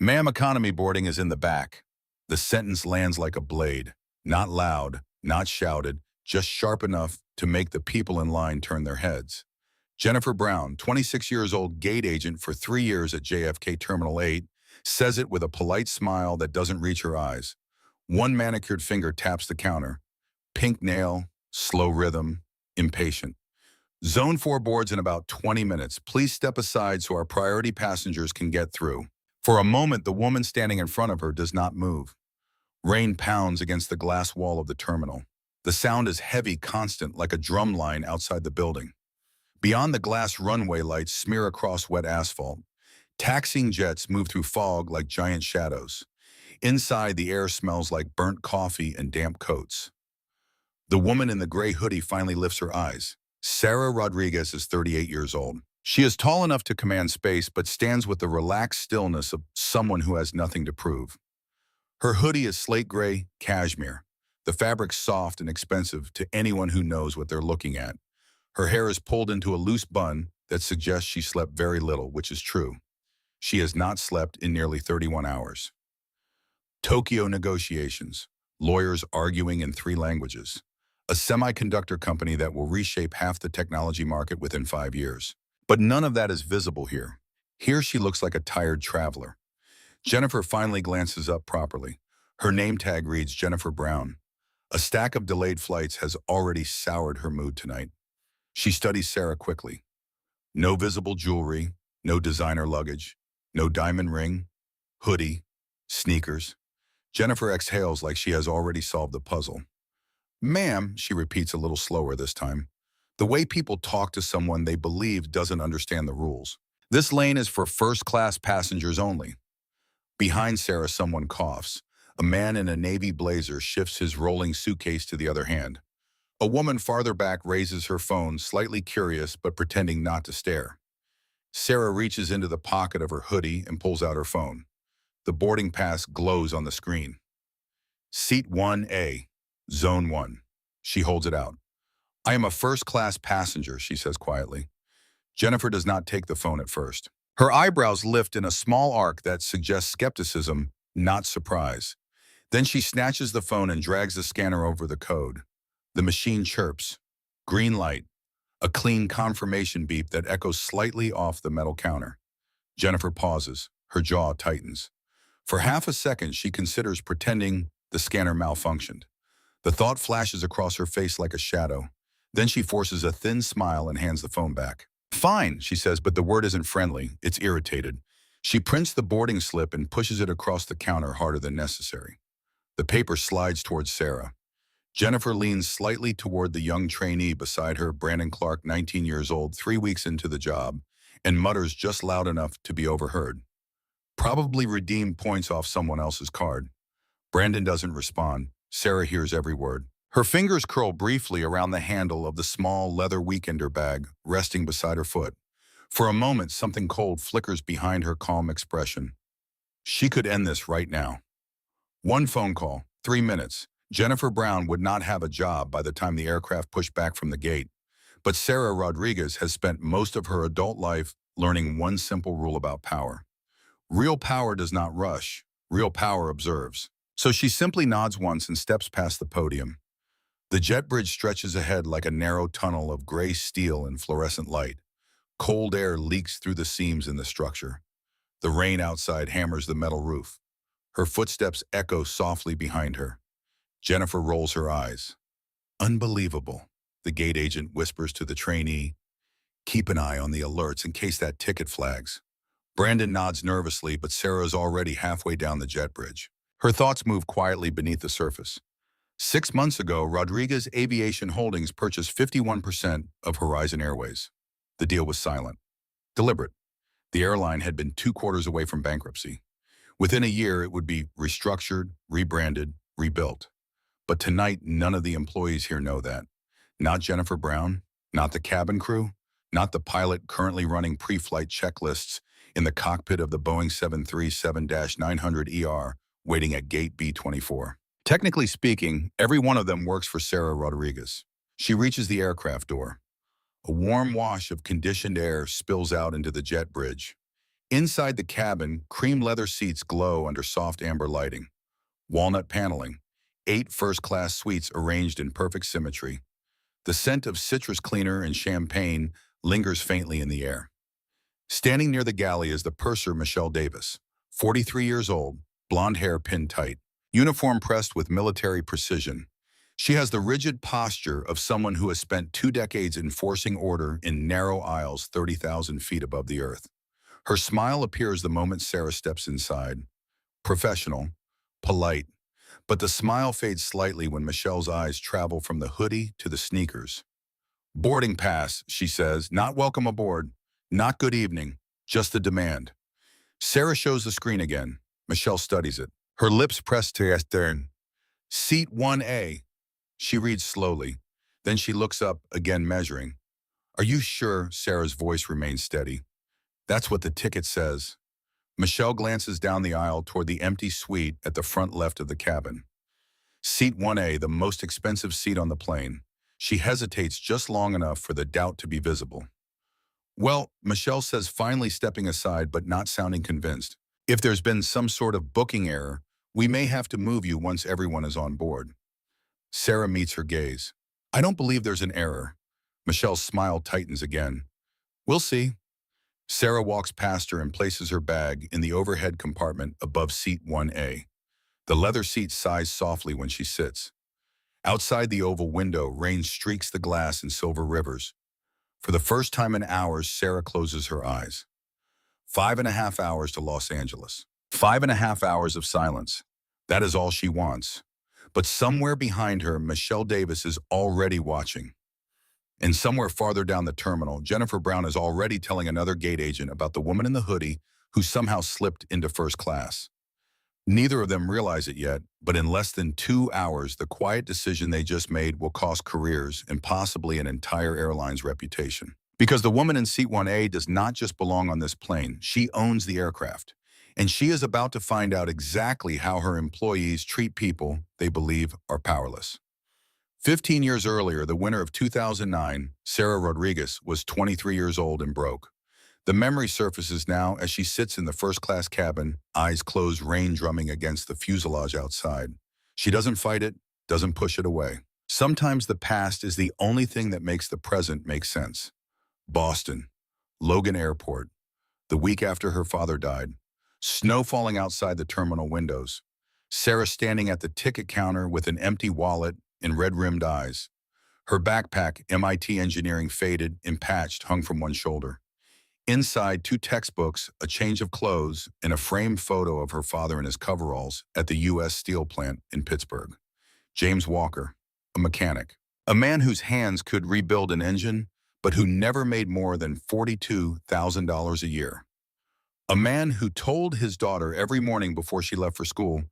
Ma'am, economy boarding is in the back. The sentence lands like a blade. Not loud, not shouted, just sharp enough to make the people in line turn their heads. Jennifer Brown, 26 years old, gate agent for 3 years at JFK Terminal 8, says it with a polite smile that doesn't reach her eyes. One manicured finger taps the counter. Pink nail, slow rhythm, impatient. Zone 4 boards in about 20 minutes. Please step aside so our priority passengers can get through. For a moment, the woman standing in front of her does not move. Rain pounds against the glass wall of the terminal. The sound is heavy, constant, like a drum line outside the building. Beyond the glass, runway lights smear across wet asphalt. Taxiing jets move through fog like giant shadows. Inside, the air smells like burnt coffee and damp coats. The woman in the gray hoodie finally lifts her eyes. Sarah Rodriguez is 38 years old. She is tall enough to command space, but stands with the relaxed stillness of someone who has nothing to prove. Her hoodie is slate gray cashmere, the fabric soft and expensive to anyone who knows what they're looking at. Her hair is pulled into a loose bun that suggests she slept very little, which is true. She has not slept in nearly 31 hours. Tokyo negotiations, lawyers arguing in 3 languages. A semiconductor company that will reshape half the technology market within 5 years. But none of that is visible here. Here she looks like a tired traveler. Jennifer finally glances up properly. Her name tag reads Jennifer Brown. A stack of delayed flights has already soured her mood tonight. She studies Sarah quickly. No visible jewelry, no designer luggage, no diamond ring, hoodie, sneakers. Jennifer exhales like she has already solved the puzzle. Ma'am, she repeats a little slower this time. The way people talk to someone they believe doesn't understand the rules. This lane is for first-class passengers only. Behind Sarah, someone coughs. A man in a navy blazer shifts his rolling suitcase to the other hand. A woman farther back raises her phone, slightly curious but pretending not to stare. Sarah reaches into the pocket of her hoodie and pulls out her phone. The boarding pass glows on the screen. Seat 1A, Zone 1. She holds it out. I am a first-class passenger, she says quietly. Jennifer does not take the phone at first. Her eyebrows lift in a small arc that suggests skepticism, not surprise. Then she snatches the phone and drags the scanner over the code. The machine chirps. Green light. A clean confirmation beep that echoes slightly off the metal counter. Jennifer pauses. Her jaw tightens. For half a second, she considers pretending the scanner malfunctioned. The thought flashes across her face like a shadow. Then she forces a thin smile and hands the phone back. Fine, she says, but the word isn't friendly. It's irritated. She prints the boarding slip and pushes it across the counter harder than necessary. The paper slides towards Sarah. Jennifer leans slightly toward the young trainee beside her, Brandon Clark, 19 years old, 3 weeks into the job, and mutters just loud enough to be overheard. Probably redeemed points off someone else's card. Brandon doesn't respond. Sarah hears every word. Her fingers curl briefly around the handle of the small leather weekender bag resting beside her foot. For a moment, something cold flickers behind her calm expression. She could end this right now. One phone call, 3 minutes. Jennifer Brown would not have a job by the time the aircraft pushed back from the gate. But Sarah Rodriguez has spent most of her adult life learning one simple rule about power. Real power does not rush. Real power observes. So she simply nods once and steps past the podium. The jet bridge stretches ahead like a narrow tunnel of gray steel and fluorescent light. Cold air leaks through the seams in the structure. The rain outside hammers the metal roof. Her footsteps echo softly behind her. Jennifer rolls her eyes. Unbelievable, the gate agent whispers to the trainee. Keep an eye on the alerts in case that ticket flags. Brandon nods nervously, but Sarah is already halfway down the jet bridge. Her thoughts move quietly beneath the surface. 6 months ago, Rodriguez Aviation Holdings purchased 51% of Horizon Airways. The deal was silent, deliberate. The airline had been 2 quarters away from bankruptcy. Within a year, it would be restructured, rebranded, rebuilt. But tonight, none of the employees here know that. Not Jennifer Brown, not the cabin crew, not the pilot currently running pre-flight checklists in the cockpit of the Boeing 737-900ER waiting at gate B-24. Technically speaking, every one of them works for Sarah Rodriguez. She reaches the aircraft door. A warm wash of conditioned air spills out into the jet bridge. Inside the cabin, cream leather seats glow under soft amber lighting. Walnut paneling. 8 first-class suites arranged in perfect symmetry. The scent of citrus cleaner and champagne lingers faintly in the air. Standing near the galley is the purser Michelle Davis, 43 years old, blonde hair pinned tight, uniform pressed with military precision. She has the rigid posture of someone who has spent 2 decades enforcing order in narrow aisles 30,000 feet above the earth. Her smile appears the moment Sarah steps inside. Professional, polite, but the smile fades slightly when Michelle's eyes travel from the hoodie to the sneakers. Boarding pass, she says, not welcome aboard, not good evening, just the demand. Sarah shows the screen again. Michelle studies it. Her lips pressed to Estern. Seat 1A. She reads slowly. Then she looks up, again measuring. Are you sure? Sarah's voice remains steady. That's what the ticket says. Michelle glances down the aisle toward the empty suite at the front left of the cabin. Seat 1A, the most expensive seat on the plane. She hesitates just long enough for the doubt to be visible. Well, Michelle says, finally stepping aside but not sounding convinced. If there's been some sort of booking error, we may have to move you once everyone is on board. Sarah meets her gaze. I don't believe there's an error. Michelle's smile tightens again. We'll see. Sarah walks past her and places her bag in the overhead compartment above seat 1A. The leather seat sighs softly when she sits. Outside the oval window, rain streaks the glass in silver rivers. For the first time in hours, Sarah closes her eyes. 5.5 hours to Los Angeles. 5.5 hours of silence. That is all she wants. But somewhere behind her, Michelle Davis is already watching. And somewhere farther down the terminal, Jennifer Brown is already telling another gate agent about the woman in the hoodie who somehow slipped into first class. Neither of them realize it yet, but in less than 2 hours, the quiet decision they just made will cost careers and possibly an entire airline's reputation. Because the woman in seat 1A does not just belong on this plane, she owns the aircraft. And she is about to find out exactly how her employees treat people they believe are powerless. 15 years earlier, the winter of 2009, Sarah Rodriguez was 23 years old and broke. The memory surfaces now as she sits in the first-class cabin, eyes closed, rain drumming against the fuselage outside. She doesn't fight it, doesn't push it away. Sometimes the past is the only thing that makes the present make sense. Boston, Logan Airport, the week after her father died. Snow falling outside the terminal windows. Sarah standing at the ticket counter with an empty wallet and red-rimmed eyes. Her backpack, MIT engineering faded and patched, hung from one shoulder. Inside, 2 textbooks, a change of clothes, and a framed photo of her father in his coveralls at the U.S. steel plant in Pittsburgh. James Walker, a mechanic. A man whose hands could rebuild an engine, but who never made more than $42,000 a year. A man who told his daughter every morning before she left for school,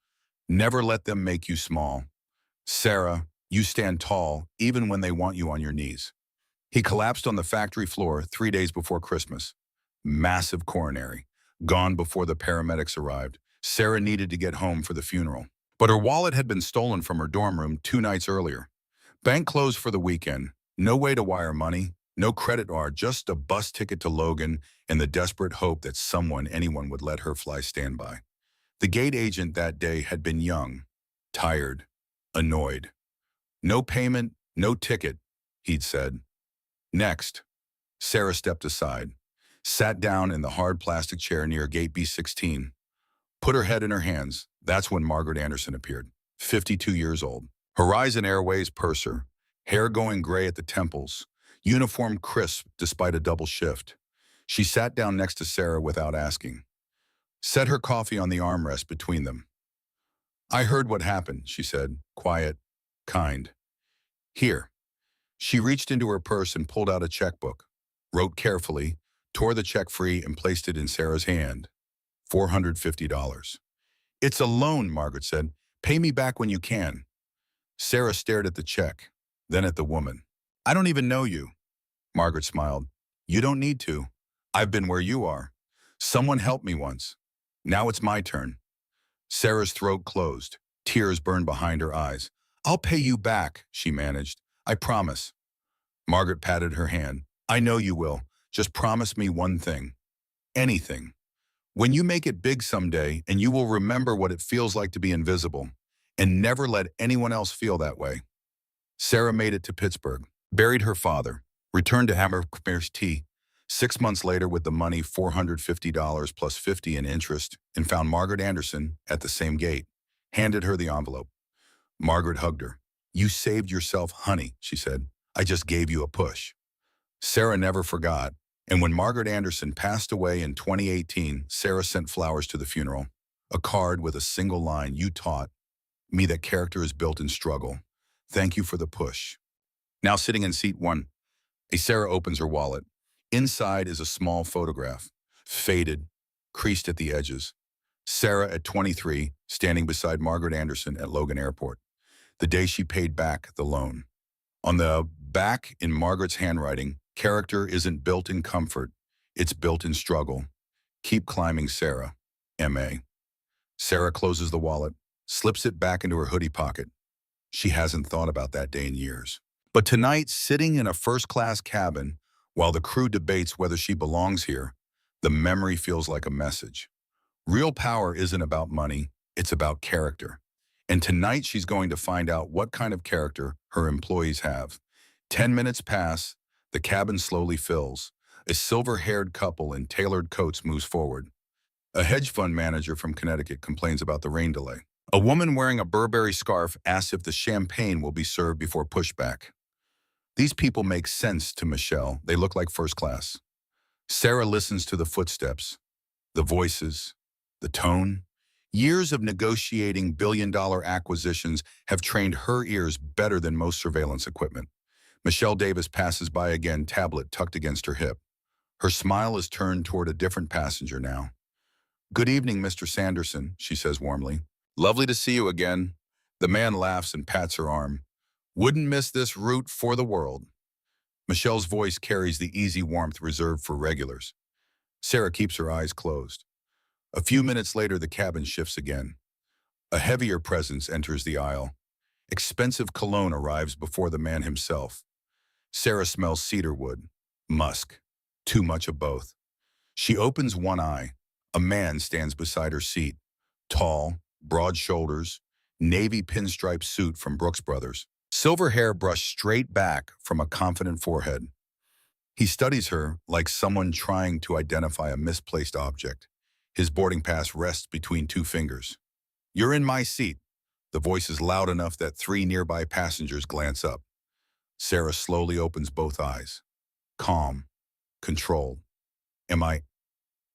never let them make you small. Sarah, you stand tall even when they want you on your knees. He collapsed on the factory floor 3 days before Christmas. Massive coronary. Gone before the paramedics arrived. Sarah needed to get home for the funeral. But her wallet had been stolen from her dorm room 2 nights earlier. Bank closed for the weekend. No way to wire money. No credit card, just a bus ticket to Logan and the desperate hope that anyone would let her fly standby. The gate agent that day had been young, tired, annoyed. No payment, no ticket, he'd said. Next, Sarah stepped aside, sat down in the hard plastic chair near gate B16, put her head in her hands. That's when Margaret Anderson appeared, 52 years old. Horizon Airways purser, hair going gray at the temples, uniform crisp despite a double shift. She sat down next to Sarah without asking. Set her coffee on the armrest between them. I heard what happened, she said, quiet, kind. Here. She reached into her purse and pulled out a checkbook, wrote carefully, tore the check free and placed it in Sarah's hand. $450. It's a loan, Margaret said. Pay me back when you can. Sarah stared at the check, then at the woman. I don't even know you. Margaret smiled. You don't need to. I've been where you are. Someone helped me once. Now it's my turn. Sarah's throat closed. Tears burned behind her eyes. I'll pay you back, she managed. I promise. Margaret patted her hand. I know you will. Just promise me one thing. Anything. When you make it big someday, and you will remember what it feels like to be invisible, and never let anyone else feel that way. Sarah made it to Pittsburgh, buried her father, returned to Hammer's Tea. 6 months later, with the money, $450 plus 50 in interest, and found Margaret Anderson at the same gate, handed her the envelope. Margaret hugged her. "You saved yourself, honey," she said. "I just gave you a push." Sarah never forgot, and when Margaret Anderson passed away in 2018, Sarah sent flowers to the funeral, a card with a single line: "You taught me that character is built in struggle. Thank you for the push." Now sitting in seat one, Sarah opens her wallet. Inside is a small photograph, faded, creased at the edges. Sarah at 23, standing beside Margaret Anderson at Logan Airport, the day she paid back the loan. On the back, in Margaret's handwriting, "Character isn't built in comfort, it's built in struggle. Keep climbing, Sarah, M.A." Sarah closes the wallet, slips it back into her hoodie pocket. She hasn't thought about that day in years. But tonight, sitting in a first-class cabin, while the crew debates whether she belongs here, the memory feels like a message. Real power isn't about money, it's about character. And tonight she's going to find out what kind of character her employees have. 10 minutes pass, the cabin slowly fills. A silver-haired couple in tailored coats moves forward. A hedge fund manager from Connecticut complains about the rain delay. A woman wearing a Burberry scarf asks if the champagne will be served before pushback. These people make sense to Michelle. They look like first class. Sarah listens to the footsteps, the voices, the tone. Years of negotiating billion-dollar acquisitions have trained her ears better than most surveillance equipment. Michelle Davis passes by again, tablet tucked against her hip. Her smile is turned toward a different passenger now. "Good evening, Mr. Sanderson," she says warmly. "Lovely to see you again." The man laughs and pats her arm. "Wouldn't miss this route for the world." Michelle's voice carries the easy warmth reserved for regulars. Sarah keeps her eyes closed. A few minutes later, the cabin shifts again. A heavier presence enters the aisle. Expensive cologne arrives before the man himself. Sarah smells cedarwood, musk, too much of both. She opens one eye. A man stands beside her seat. Tall, broad shoulders, navy pinstripe suit from Brooks Brothers. Silver hair brushed straight back from a confident forehead. He studies her like someone trying to identify a misplaced object. His boarding pass rests between two fingers. "You're in my seat." The voice is loud enough that 3 nearby passengers glance up. Sarah slowly opens both eyes. Calm, controlled. "Am I?"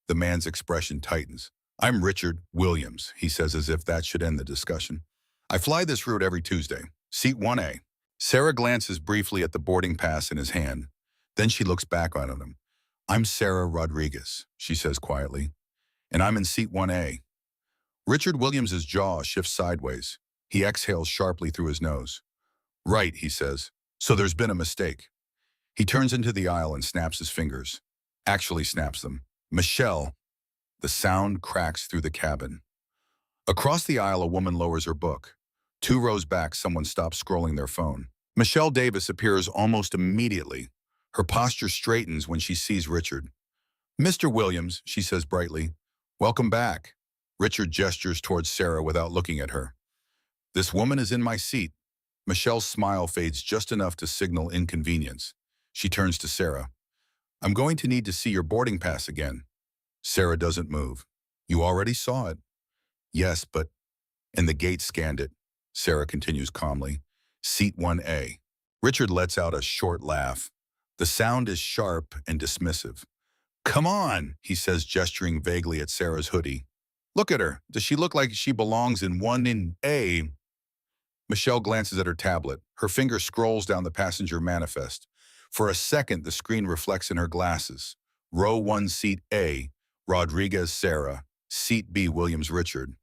The man's expression tightens. "I'm Richard Williams," he says, as if that should end the discussion. "I fly this route every Tuesday. Seat 1A. Sarah glances briefly at the boarding pass in his hand. Then she looks back on him. "I'm Sarah Rodriguez," she says quietly, "and I'm in seat 1A. Richard Williams's jaw shifts sideways. He exhales sharply through his nose. "Right," he says. "So there's been a mistake." He turns into the aisle and snaps his fingers. Actually snaps them. "Michelle." The sound cracks through the cabin. Across the aisle, a woman lowers her book. 2 rows back, someone stops scrolling their phone. Michelle Davis appears almost immediately. Her posture straightens when she sees Richard. "Mr. Williams," she says brightly. "Welcome back." Richard gestures towards Sarah without looking at her. "This woman is in my seat." Michelle's smile fades just enough to signal inconvenience. She turns to Sarah. "I'm going to need to see your boarding pass again." Sarah doesn't move. "You already saw it." "Yes, but..." "And the gate scanned it," Sarah continues calmly. "Seat 1A. Richard lets out a short laugh. The sound is sharp and dismissive. "Come on," he says, gesturing vaguely at Sarah's hoodie. "Look at her. Does she look like she belongs in 1A? Michelle glances at her tablet. Her finger scrolls down the passenger manifest. For a second, the screen reflects in her glasses. Row 1, seat A, Rodriguez Sarah. Seat B, Williams Richard.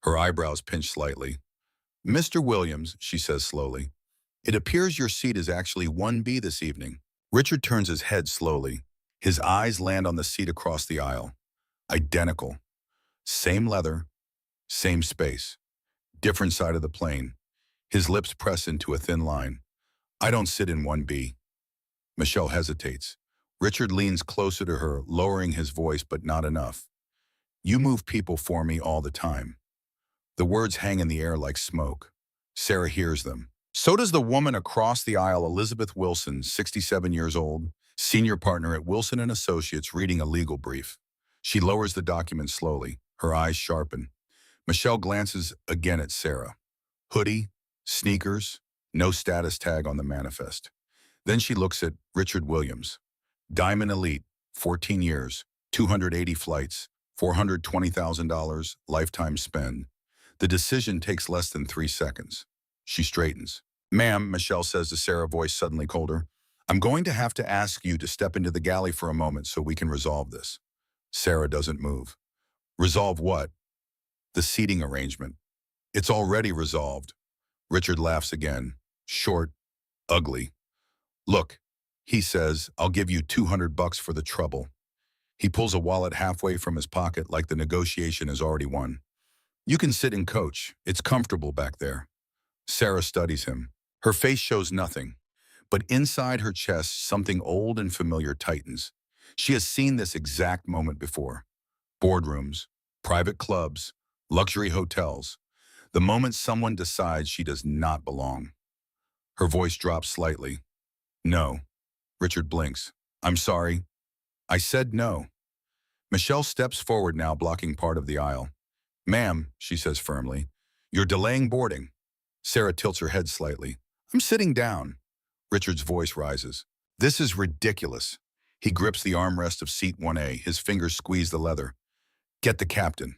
Her eyebrows pinch slightly. "Mr. Williams," she says slowly, "it appears your seat is actually 1B this evening." Richard turns his head slowly. His eyes land on the seat across the aisle. Identical. Same leather, same space. Different side of the plane. His lips press into a thin line. "I don't sit in 1B. Michelle hesitates. Richard leans closer to her, lowering his voice, but not enough. You move people for me all the time. The words hang in the air like smoke. Sarah hears them. So does the woman across the aisle, Elizabeth Wilson, 67 years old, senior partner at Wilson & Associates, reading a legal brief. She lowers the document slowly, her eyes sharpen. Michelle glances again at Sarah. Hoodie, sneakers, no status tag on the manifest. Then she looks at Richard Williams. Diamond Elite, 14 years, 280 flights, $420,000 lifetime spend. The decision takes less than 3 seconds. She straightens. Ma'am, Michelle says to Sarah, voice suddenly colder, I'm going to have to ask you to step into the galley for a moment so we can resolve this. Sarah doesn't move. Resolve what? The seating arrangement. It's already resolved. Richard laughs again. Short, ugly. Look, he says, I'll give you $200 for the trouble. He pulls a wallet halfway from his pocket like the negotiation is already won. You can sit and coach. It's comfortable back there. Sarah studies him. Her face shows nothing, but inside her chest, something old and familiar tightens. She has seen this exact moment before. Boardrooms, private clubs, luxury hotels. The moment someone decides she does not belong. Her voice drops slightly. No. Richard blinks. I'm sorry. I said no. Michelle steps forward now, blocking part of the aisle. Ma'am, she says firmly, you're delaying boarding. Sarah tilts her head slightly. I'm sitting down. Richard's voice rises. This is ridiculous. He grips the armrest of seat 1A, his fingers squeeze the leather. Get the captain.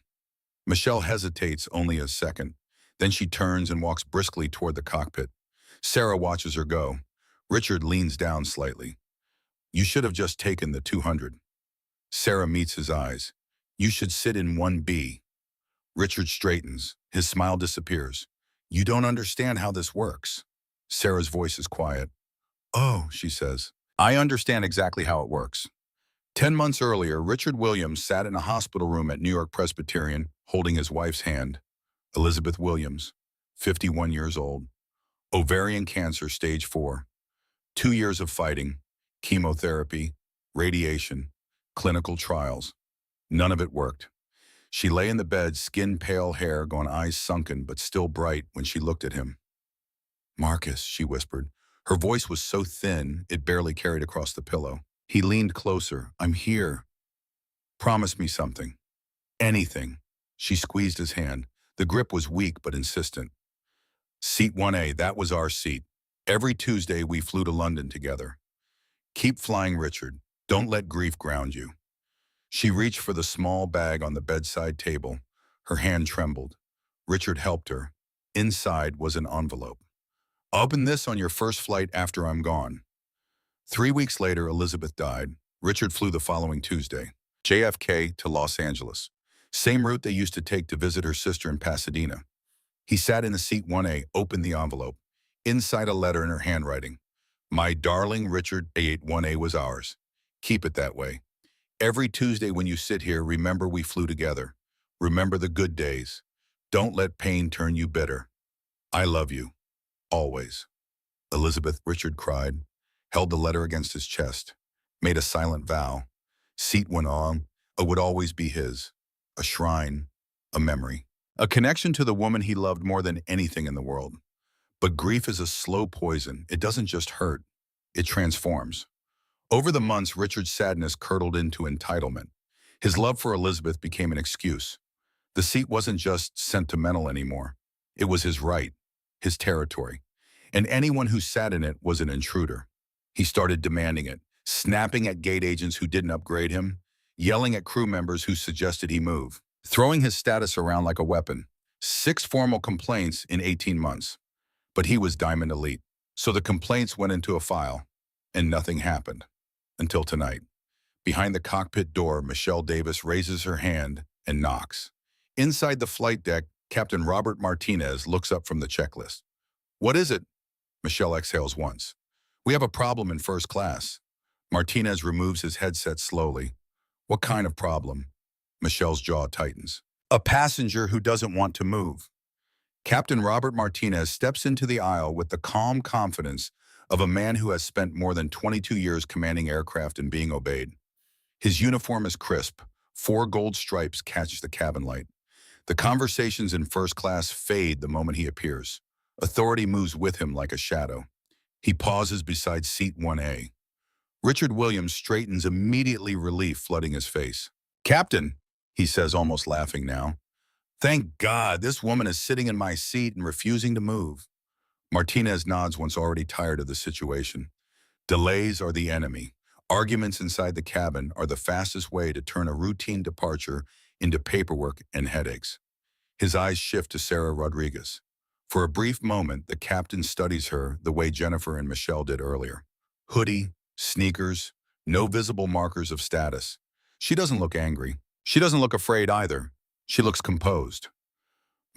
Michelle hesitates only a second. Then she turns and walks briskly toward the cockpit. Sarah watches her go. Richard leans down slightly. You should have just taken the 200. Sarah meets his eyes. You should sit in 1B. Richard straightens. His smile disappears. You don't understand how this works. Sarah's voice is quiet. Oh, she says. I understand exactly how it works. 10 months earlier, Richard Williams sat in a hospital room at New York Presbyterian, holding his wife's hand. Elizabeth Williams, 51 years old. Ovarian cancer, stage 4. 2 years of fighting, chemotherapy, radiation, clinical trials. None of it worked. She lay in the bed, skin pale, hair gone, eyes sunken, but still bright when she looked at him. Marcus, she whispered. Her voice was so thin, it barely carried across the pillow. He leaned closer. I'm here. Promise me something. Anything. She squeezed his hand. The grip was weak but insistent. Seat 1A, that was our seat. Every Tuesday we flew to London together. Keep flying, Richard. Don't let grief ground you. She reached for the small bag on the bedside table. Her hand trembled. Richard helped her. Inside was an envelope. Open this on your first flight after I'm gone. 3 weeks later, Elizabeth died. Richard flew the following Tuesday. JFK to Los Angeles. Same route they used to take to visit her sister in Pasadena. He sat in the seat 1A, opened the envelope. Inside a letter in her handwriting. My darling Richard, A1A was ours. Keep it that way. Every Tuesday when you sit here, remember we flew together. Remember the good days. Don't let pain turn you bitter. I love you. Always. Elizabeth, Richard cried, held the letter against his chest, made a silent vow. Seat went on. It would always be his. A shrine, a memory, a connection to the woman he loved more than anything in the world. But grief is a slow poison. It doesn't just hurt. It transforms. Over the months, Richard's sadness curdled into entitlement. His love for Elizabeth became an excuse. The seat wasn't just sentimental anymore. It was his right, his territory. And anyone who sat in it was an intruder. He started demanding it, snapping at gate agents who didn't upgrade him, yelling at crew members who suggested he move, throwing his status around like a weapon. 6 formal complaints in 18 months. But he was Diamond Elite. So the complaints went into a file, and nothing happened. Until tonight. Behind the cockpit door, Michelle Davis raises her hand and knocks. Inside the flight deck, Captain Robert Martinez looks up from the checklist. What is it? Michelle exhales once. We have a problem in first class. Martinez removes his headset slowly. What kind of problem? Michelle's jaw tightens. A passenger who doesn't want to move. Captain Robert Martinez steps into the aisle with the calm confidence of a man who has spent more than 22 years commanding aircraft and being obeyed. His uniform is crisp, 4 gold stripes catch the cabin light. The conversations in first class fade the moment he appears. Authority moves with him like a shadow. He pauses beside seat 1A. Richard Williams straightens, immediately relief flooding his face. "Captain," he says, almost laughing now. "Thank God, this woman is sitting in my seat and refusing to move." Martinez nods, once already tired of the situation. Delays are the enemy. Arguments inside the cabin are the fastest way to turn a routine departure into paperwork and headaches. His eyes shift to Sarah Rodriguez. For a brief moment, the captain studies her the way Jennifer and Michelle did earlier. Hoodie, sneakers, no visible markers of status. She doesn't look angry. She doesn't look afraid either. She looks composed.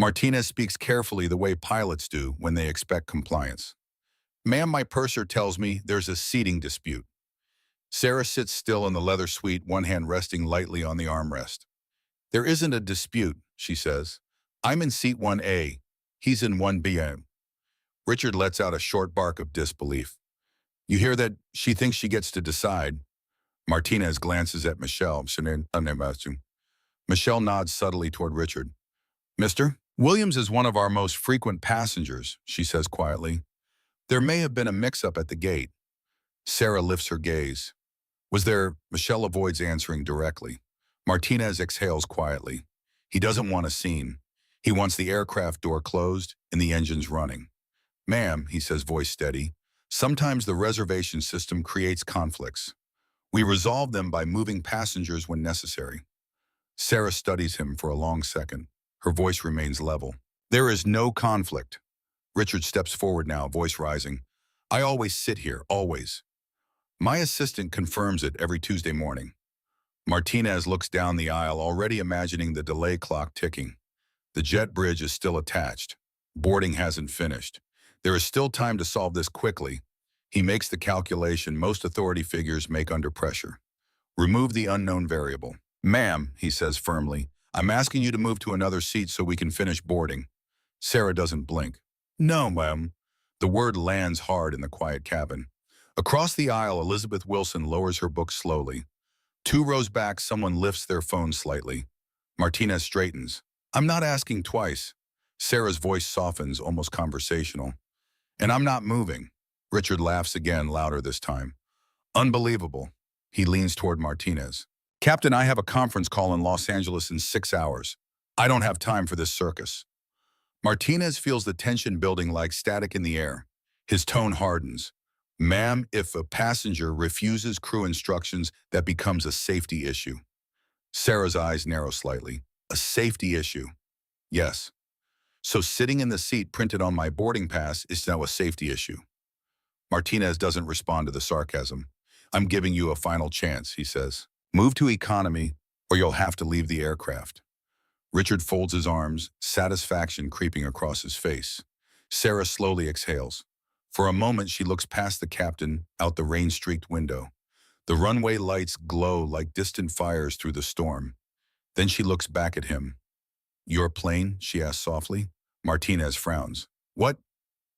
Martinez speaks carefully, the way pilots do when they expect compliance. "Ma'am, my purser tells me there's a seating dispute." Sarah sits still in the leather suite, one hand resting lightly on the armrest. "There isn't a dispute," she says. "I'm in seat 1A. He's in 1B." Richard lets out a short bark of disbelief. "You hear that? She thinks she gets to decide." Martinez glances at Michelle. Michelle nods subtly toward Richard. "Mr. Williams is one of our most frequent passengers," she says quietly. "There may have been a mix-up at the gate." Sarah lifts her gaze. "Was there?" Michelle avoids answering directly. Martinez exhales quietly. He doesn't want a scene. He wants the aircraft door closed and the engines running. "Ma'am," he says, voice steady, "sometimes the reservation system creates conflicts. We resolve them by moving passengers when necessary." Sarah studies him for a long second. Her voice remains level. "There is no conflict." Richard steps forward now, voice rising. "I always sit here, always. My assistant confirms it every Tuesday morning." Martinez looks down the aisle, already imagining the delay clock ticking. The jet bridge is still attached. Boarding hasn't finished. There is still time to solve this quickly. He makes the calculation most authority figures make under pressure. "Remove the unknown variable." "Ma'am," he says firmly, "I'm asking you to move to another seat so we can finish boarding." Sarah doesn't blink. "No, ma'am." The word lands hard in the quiet cabin. Across the aisle, Elizabeth Wilson lowers her book slowly. 2 rows back, someone lifts their phone slightly. Martinez straightens. "I'm not asking twice." Sarah's voice softens, almost conversational. "And I'm not moving." Richard laughs again, louder this time. "Unbelievable." He leans toward Martinez. "Captain, I have a conference call in Los Angeles in 6 hours. I don't have time for this circus." Martinez feels the tension building like static in the air. His tone hardens. "Ma'am, if a passenger refuses crew instructions, that becomes a safety issue." Sarah's eyes narrow slightly. "A safety issue?" "Yes." "So sitting in the seat printed on my boarding pass is now a safety issue?" Martinez doesn't respond to the sarcasm. "I'm giving you a final chance," he says. "Move to economy, or you'll have to leave the aircraft." Richard folds his arms, satisfaction creeping across his face. Sarah slowly exhales. For a moment, she looks past the captain, out the rain-streaked window. The runway lights glow like distant fires through the storm. Then she looks back at him. "Your plane?" she asks softly. Martinez frowns. "What?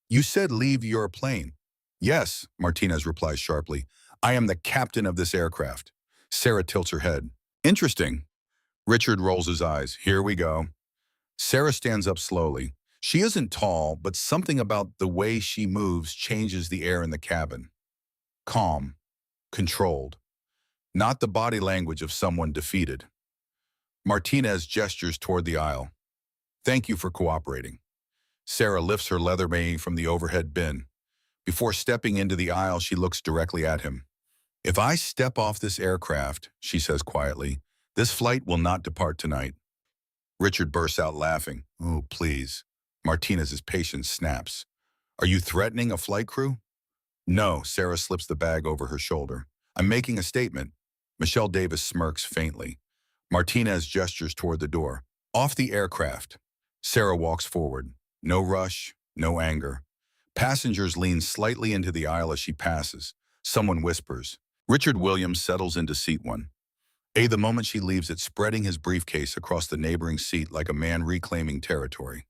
You said leave your plane." "Yes," Martinez replies sharply. "I am the captain of this aircraft." Sarah tilts her head. "Interesting." Richard rolls his eyes. "Here we go." Sarah stands up slowly. She isn't tall, but something about the way she moves changes the air in the cabin. Calm, controlled, not the body language of someone defeated. Martinez gestures toward the aisle. "Thank you for cooperating." Sarah lifts her leather bag from the overhead bin. Before stepping into the aisle, she looks directly at him. "If I step off this aircraft," she says quietly, "this flight will not depart tonight." Richard bursts out laughing. "Oh, please." Martinez's patience snaps. "Are you threatening a flight crew?" "No," Sarah slips the bag over her shoulder. "I'm making a statement." Michelle Davis smirks faintly. Martinez gestures toward the door. "Off the aircraft." Sarah walks forward. No rush, no anger. Passengers lean slightly into the aisle as she passes. Someone whispers. Richard Williams settles into seat 1A the moment she leaves it, spreading his briefcase across the neighboring seat like a man reclaiming territory.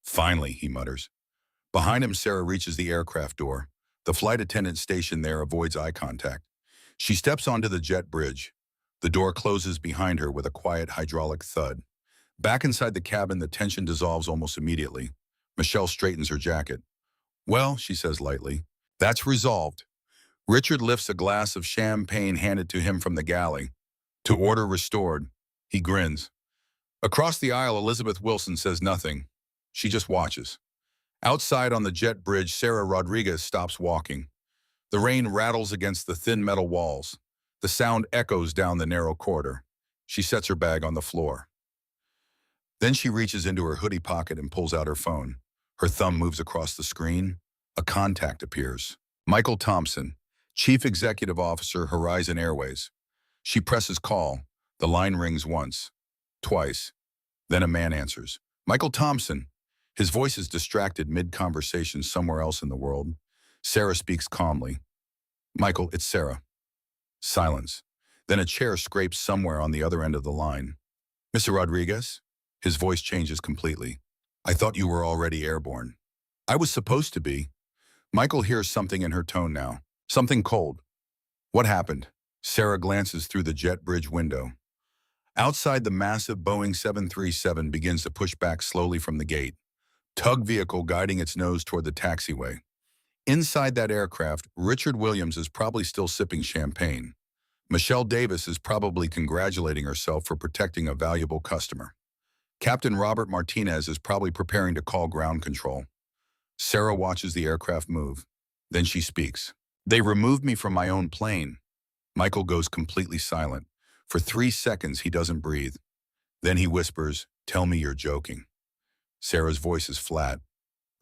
"Finally," he mutters. Behind him, Sarah reaches the aircraft door. The flight attendant stationed there avoids eye contact. She steps onto the jet bridge. The door closes behind her with a quiet hydraulic thud. Back inside the cabin, the tension dissolves almost immediately. Michelle straightens her jacket. Well, she says lightly, that's resolved. Richard lifts a glass of champagne handed to him from the galley. To order restored. He grins. Across the aisle, Elizabeth Wilson says nothing. She just watches. Outside on the jet bridge, Sarah Rodriguez stops walking. The rain rattles against the thin metal walls. The sound echoes down the narrow corridor. She sets her bag on the floor. Then she reaches into her hoodie pocket and pulls out her phone. Her thumb moves across the screen. A contact appears. Michael Thompson, Chief Executive Officer, Horizon Airways. She presses call. The line rings once, twice. Then a man answers. Michael Thompson. His voice is distracted mid-conversation somewhere else in the world. Sarah speaks calmly. Michael, it's Sarah. Silence. Then a chair scrapes somewhere on the other end of the line. Mr. Rodriguez? His voice changes completely. I thought you were already airborne. I was supposed to be. Michael hears something in her tone now. Something cold. What happened? Sarah glances through the jet bridge window. Outside, the massive Boeing 737 begins to push back slowly from the gate. Tug vehicle guiding its nose toward the taxiway. Inside that aircraft, Richard Williams is probably still sipping champagne. Michelle Davis is probably congratulating herself for protecting a valuable customer. Captain Robert Martinez is probably preparing to call ground control. Sarah watches the aircraft move. Then she speaks. They removed me from my own plane. Michael goes completely silent. For 3 seconds, he doesn't breathe. Then he whispers, tell me you're joking. Sarah's voice is flat.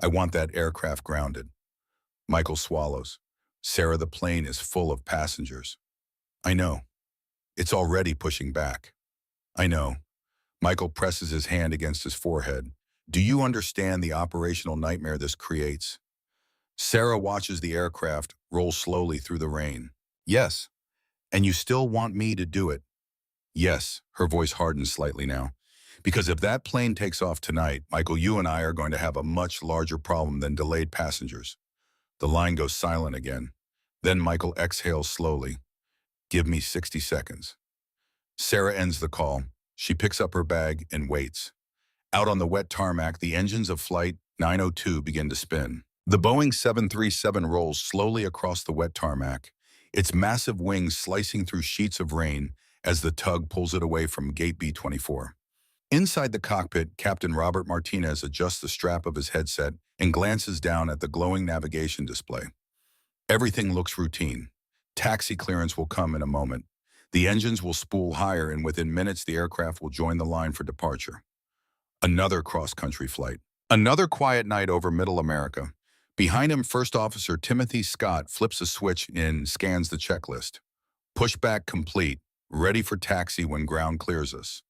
I want that aircraft grounded. Michael swallows. Sarah, the plane is full of passengers. I know. It's already pushing back. I know. Michael presses his hand against his forehead. Do you understand the operational nightmare this creates? Sarah watches the aircraft roll slowly through the rain. Yes. And you still want me to do it? Yes. Her voice hardens slightly now. Because if that plane takes off tonight, Michael, you and I are going to have a much larger problem than delayed passengers. The line goes silent again. Then Michael exhales slowly. Give me 60 seconds. Sarah ends the call. She picks up her bag and waits. Out on the wet tarmac, the engines of Flight 902 begin to spin. The Boeing 737 rolls slowly across the wet tarmac, its massive wings slicing through sheets of rain as the tug pulls it away from Gate B-24. Inside the cockpit, Captain Robert Martinez adjusts the strap of his headset and glances down at the glowing navigation display. Everything looks routine. Taxi clearance will come in a moment. The engines will spool higher, and within minutes the aircraft will join the line for departure. Another cross-country flight. Another quiet night over Middle America. Behind him, First Officer Timothy Scott flips a switch and scans the checklist. Pushback complete. Ready for taxi when ground clears us.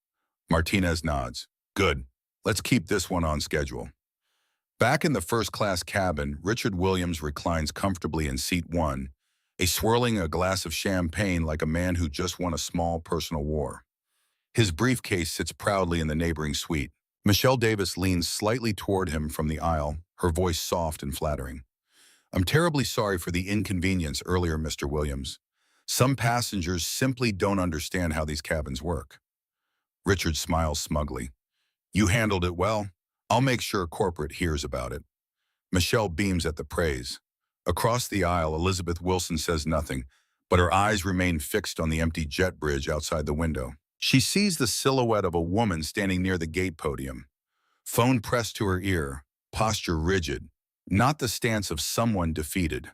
Martinez nods. Good. Let's keep this one on schedule. Back in the first-class cabin, Richard Williams reclines comfortably in seat 1, swirling a glass of champagne like a man who just won a small personal war. His briefcase sits proudly in the neighboring suite. Michelle Davis leans slightly toward him from the aisle, her voice soft and flattering. I'm terribly sorry for the inconvenience earlier, Mr. Williams. Some passengers simply don't understand how these cabins work. Richard smiles smugly. You handled it well. I'll make sure corporate hears about it. Michelle beams at the praise. Across the aisle, Elizabeth Wilson says nothing, but her eyes remain fixed on the empty jet bridge outside the window. She sees the silhouette of a woman standing near the gate podium. Phone pressed to her ear, posture rigid, not the stance of someone defeated.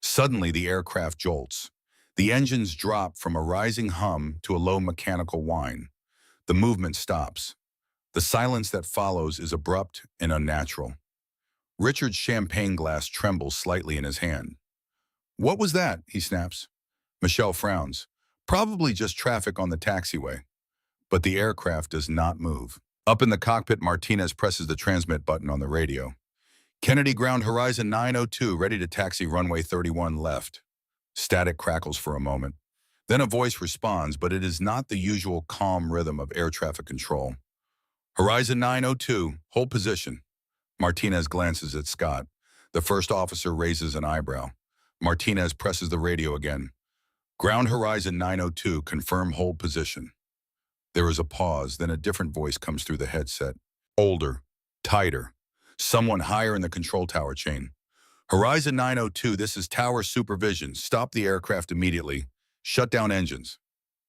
Suddenly, the aircraft jolts. The engines drop from a rising hum to a low mechanical whine. The movement stops. The silence that follows is abrupt and unnatural. Richard's champagne glass trembles slightly in his hand. What was that? He snaps. Michelle frowns. Probably just traffic on the taxiway. But the aircraft does not move. Up in the cockpit, Martinez presses the transmit button on the radio. Kennedy ground Horizon 902, ready to taxi runway 31 left. Static crackles for a moment. Then a voice responds, but it is not the usual calm rhythm of air traffic control. Horizon 902, hold position. Martinez glances at Scott. The first officer raises an eyebrow. Martinez presses the radio again. Ground Horizon 902, confirm hold position. There is a pause, then a different voice comes through the headset. Older, tighter, someone higher in the control tower chain. Horizon 902, this is tower supervision. Stop the aircraft immediately. Shut down engines.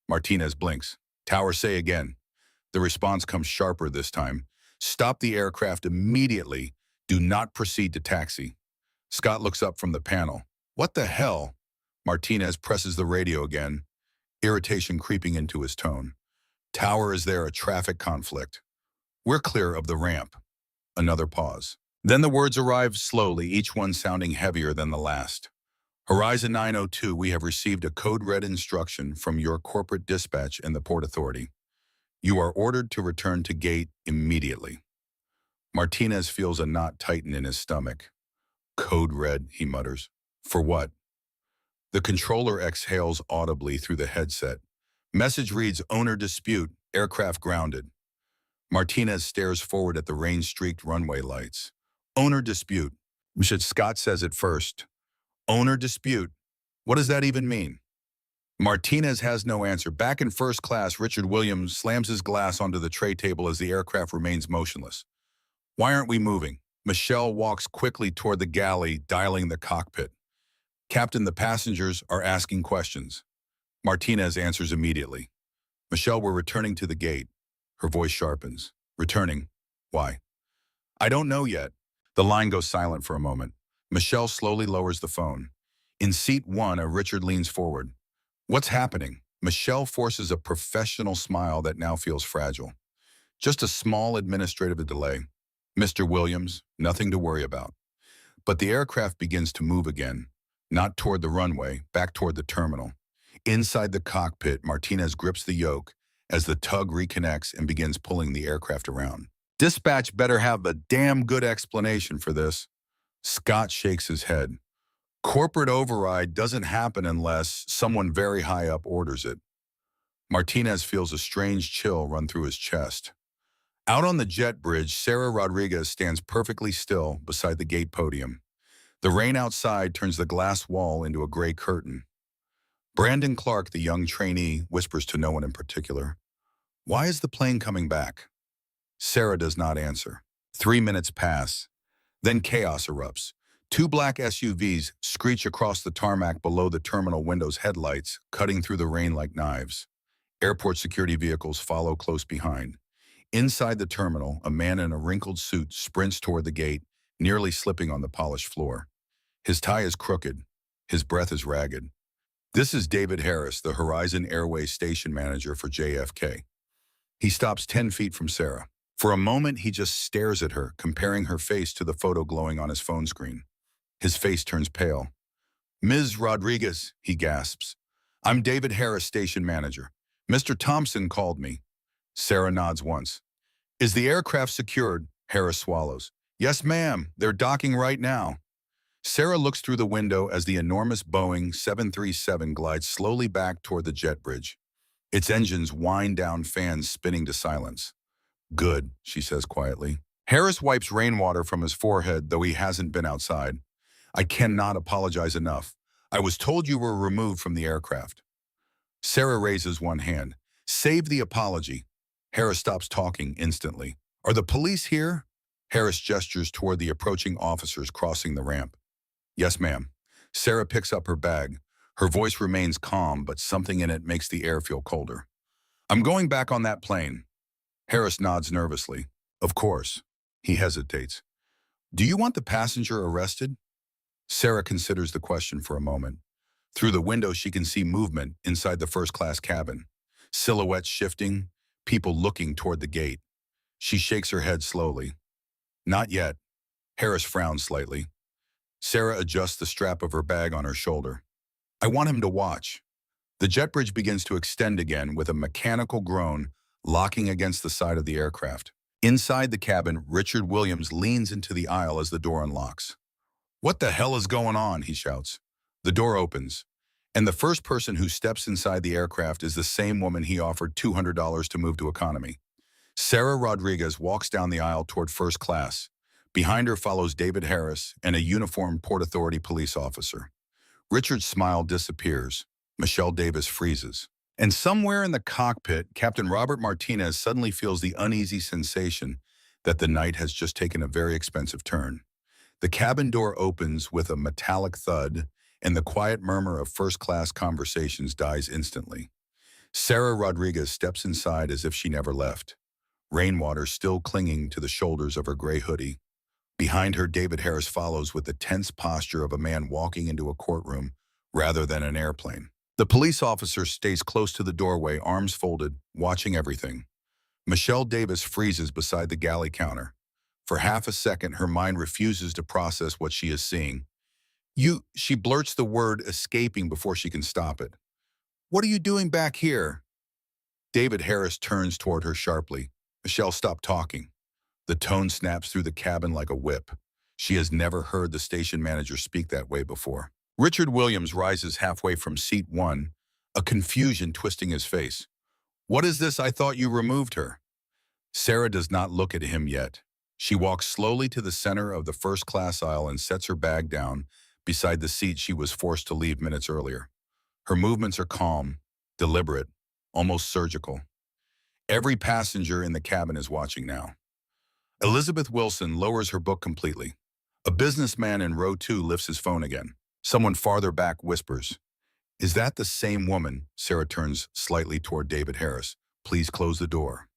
Martinez blinks. Tower, say again. The response comes sharper this time. Stop the aircraft immediately. Do not proceed to taxi. Scott looks up from the panel. What the hell? Martinez presses the radio again, irritation creeping into his tone. Tower, is there a traffic conflict? We're clear of the ramp. Another pause. Then the words arrive slowly, each one sounding heavier than the last. Horizon 902, we have received a code red instruction from your corporate dispatch and the Port Authority. You are ordered to return to gate immediately. Martinez feels a knot tighten in his stomach. Code red, he mutters. For what? The controller exhales audibly through the headset. Message reads, owner dispute, aircraft grounded. Martinez stares forward at the rain-streaked runway lights. Owner dispute. Scott says it first. Owner dispute. What does that even mean? Martinez has no answer. Back in first class, Richard Williams slams his glass onto the tray table as the aircraft remains motionless. Why aren't we moving? Michelle walks quickly toward the galley, dialing the cockpit. Captain, the passengers are asking questions. Martinez answers immediately. Michelle, we're returning to the gate. Her voice sharpens. Returning? Why? I don't know yet. The line goes silent for a moment. Michelle slowly lowers the phone. In seat 1, Richard leans forward. What's happening? Michelle forces a professional smile that now feels fragile. Just a small administrative delay. Mr. Williams, nothing to worry about. But the aircraft begins to move again, not toward the runway, back toward the terminal. Inside the cockpit, Martinez grips the yoke as the tug reconnects and begins pulling the aircraft around. Dispatch better have a damn good explanation for this. Scott shakes his head. Corporate override doesn't happen unless someone very high up orders it. Martinez feels a strange chill run through his chest. Out on the jet bridge, Sarah Rodriguez stands perfectly still beside the gate podium. The rain outside turns the glass wall into a gray curtain. Brandon Clark, the young trainee, whispers to no one in particular. Why is the plane coming back? Sarah does not answer. 3 minutes pass. Then chaos erupts. 2 black SUVs screech across the tarmac below the terminal window's headlights, cutting through the rain like knives. Airport security vehicles follow close behind. Inside the terminal, a man in a wrinkled suit sprints toward the gate, nearly slipping on the polished floor. His tie is crooked. His breath is ragged. This is David Harris, the Horizon Airways station manager for JFK. He stops 10 feet from Sarah. For a moment, he just stares at her, comparing her face to the photo glowing on his phone screen. His face turns pale. Ms. Rodriguez, he gasps. I'm David Harris, station manager. Mr. Thompson called me. Sarah nods once. Is the aircraft secured? Harris swallows. Yes, ma'am. They're docking right now. Sarah looks through the window as the enormous Boeing 737 glides slowly back toward the jet bridge. Its engines wind down, fans spinning to silence. Good, she says quietly. Harris wipes rainwater from his forehead, though he hasn't been outside. I cannot apologize enough. I was told you were removed from the aircraft. Sarah raises one hand. Save the apology. Harris stops talking instantly. Are the police here? Harris gestures toward the approaching officers crossing the ramp. Yes, ma'am. Sarah picks up her bag. Her voice remains calm, but something in it makes the air feel colder. I'm going back on that plane. Harris nods nervously. Of course. He hesitates. Do you want the passenger arrested? Sarah considers the question for a moment. Through the window, she can see movement inside the first-class cabin. Silhouettes shifting, people looking toward the gate. She shakes her head slowly. Not yet. Harris frowns slightly. Sarah adjusts the strap of her bag on her shoulder. I want him to watch. The jet bridge begins to extend again with a mechanical groan locking against the side of the aircraft. Inside the cabin, Richard Williams leans into the aisle as the door unlocks. What the hell is going on? He shouts. The door opens, and the first person who steps inside the aircraft is the same woman he offered $200 to move to economy. Sarah Rodriguez walks down the aisle toward first class. Behind her follows David Harris and a uniformed Port Authority police officer. Richard's smile disappears. Michelle Davis freezes. And somewhere in the cockpit, Captain Robert Martinez suddenly feels the uneasy sensation that the night has just taken a very expensive turn. The cabin door opens with a metallic thud, and the quiet murmur of first-class conversations dies instantly. Sarah Rodriguez steps inside as if she never left, rainwater still clinging to the shoulders of her gray hoodie. Behind her, David Harris follows with the tense posture of a man walking into a courtroom rather than an airplane. The police officer stays close to the doorway, arms folded, watching everything. Michelle Davis freezes beside the galley counter. For half a second, her mind refuses to process what she is seeing. She blurts the word, escaping before she can stop it. What are you doing back here? David Harris turns toward her sharply. Michelle, stop talking. The tone snaps through the cabin like a whip. She has never heard the station manager speak that way before. Richard Williams rises halfway from seat 1, a confusion twisting his face. What is this? I thought you removed her. Sarah does not look at him yet. She walks slowly to the center of the first-class aisle and sets her bag down beside the seat she was forced to leave minutes earlier. Her movements are calm, deliberate, almost surgical. Every passenger in the cabin is watching now. Elizabeth Wilson lowers her book completely. A businessman in row 2 lifts his phone again. Someone farther back whispers, "Is that the same woman?" Sarah turns slightly toward David Harris. "Please close the door."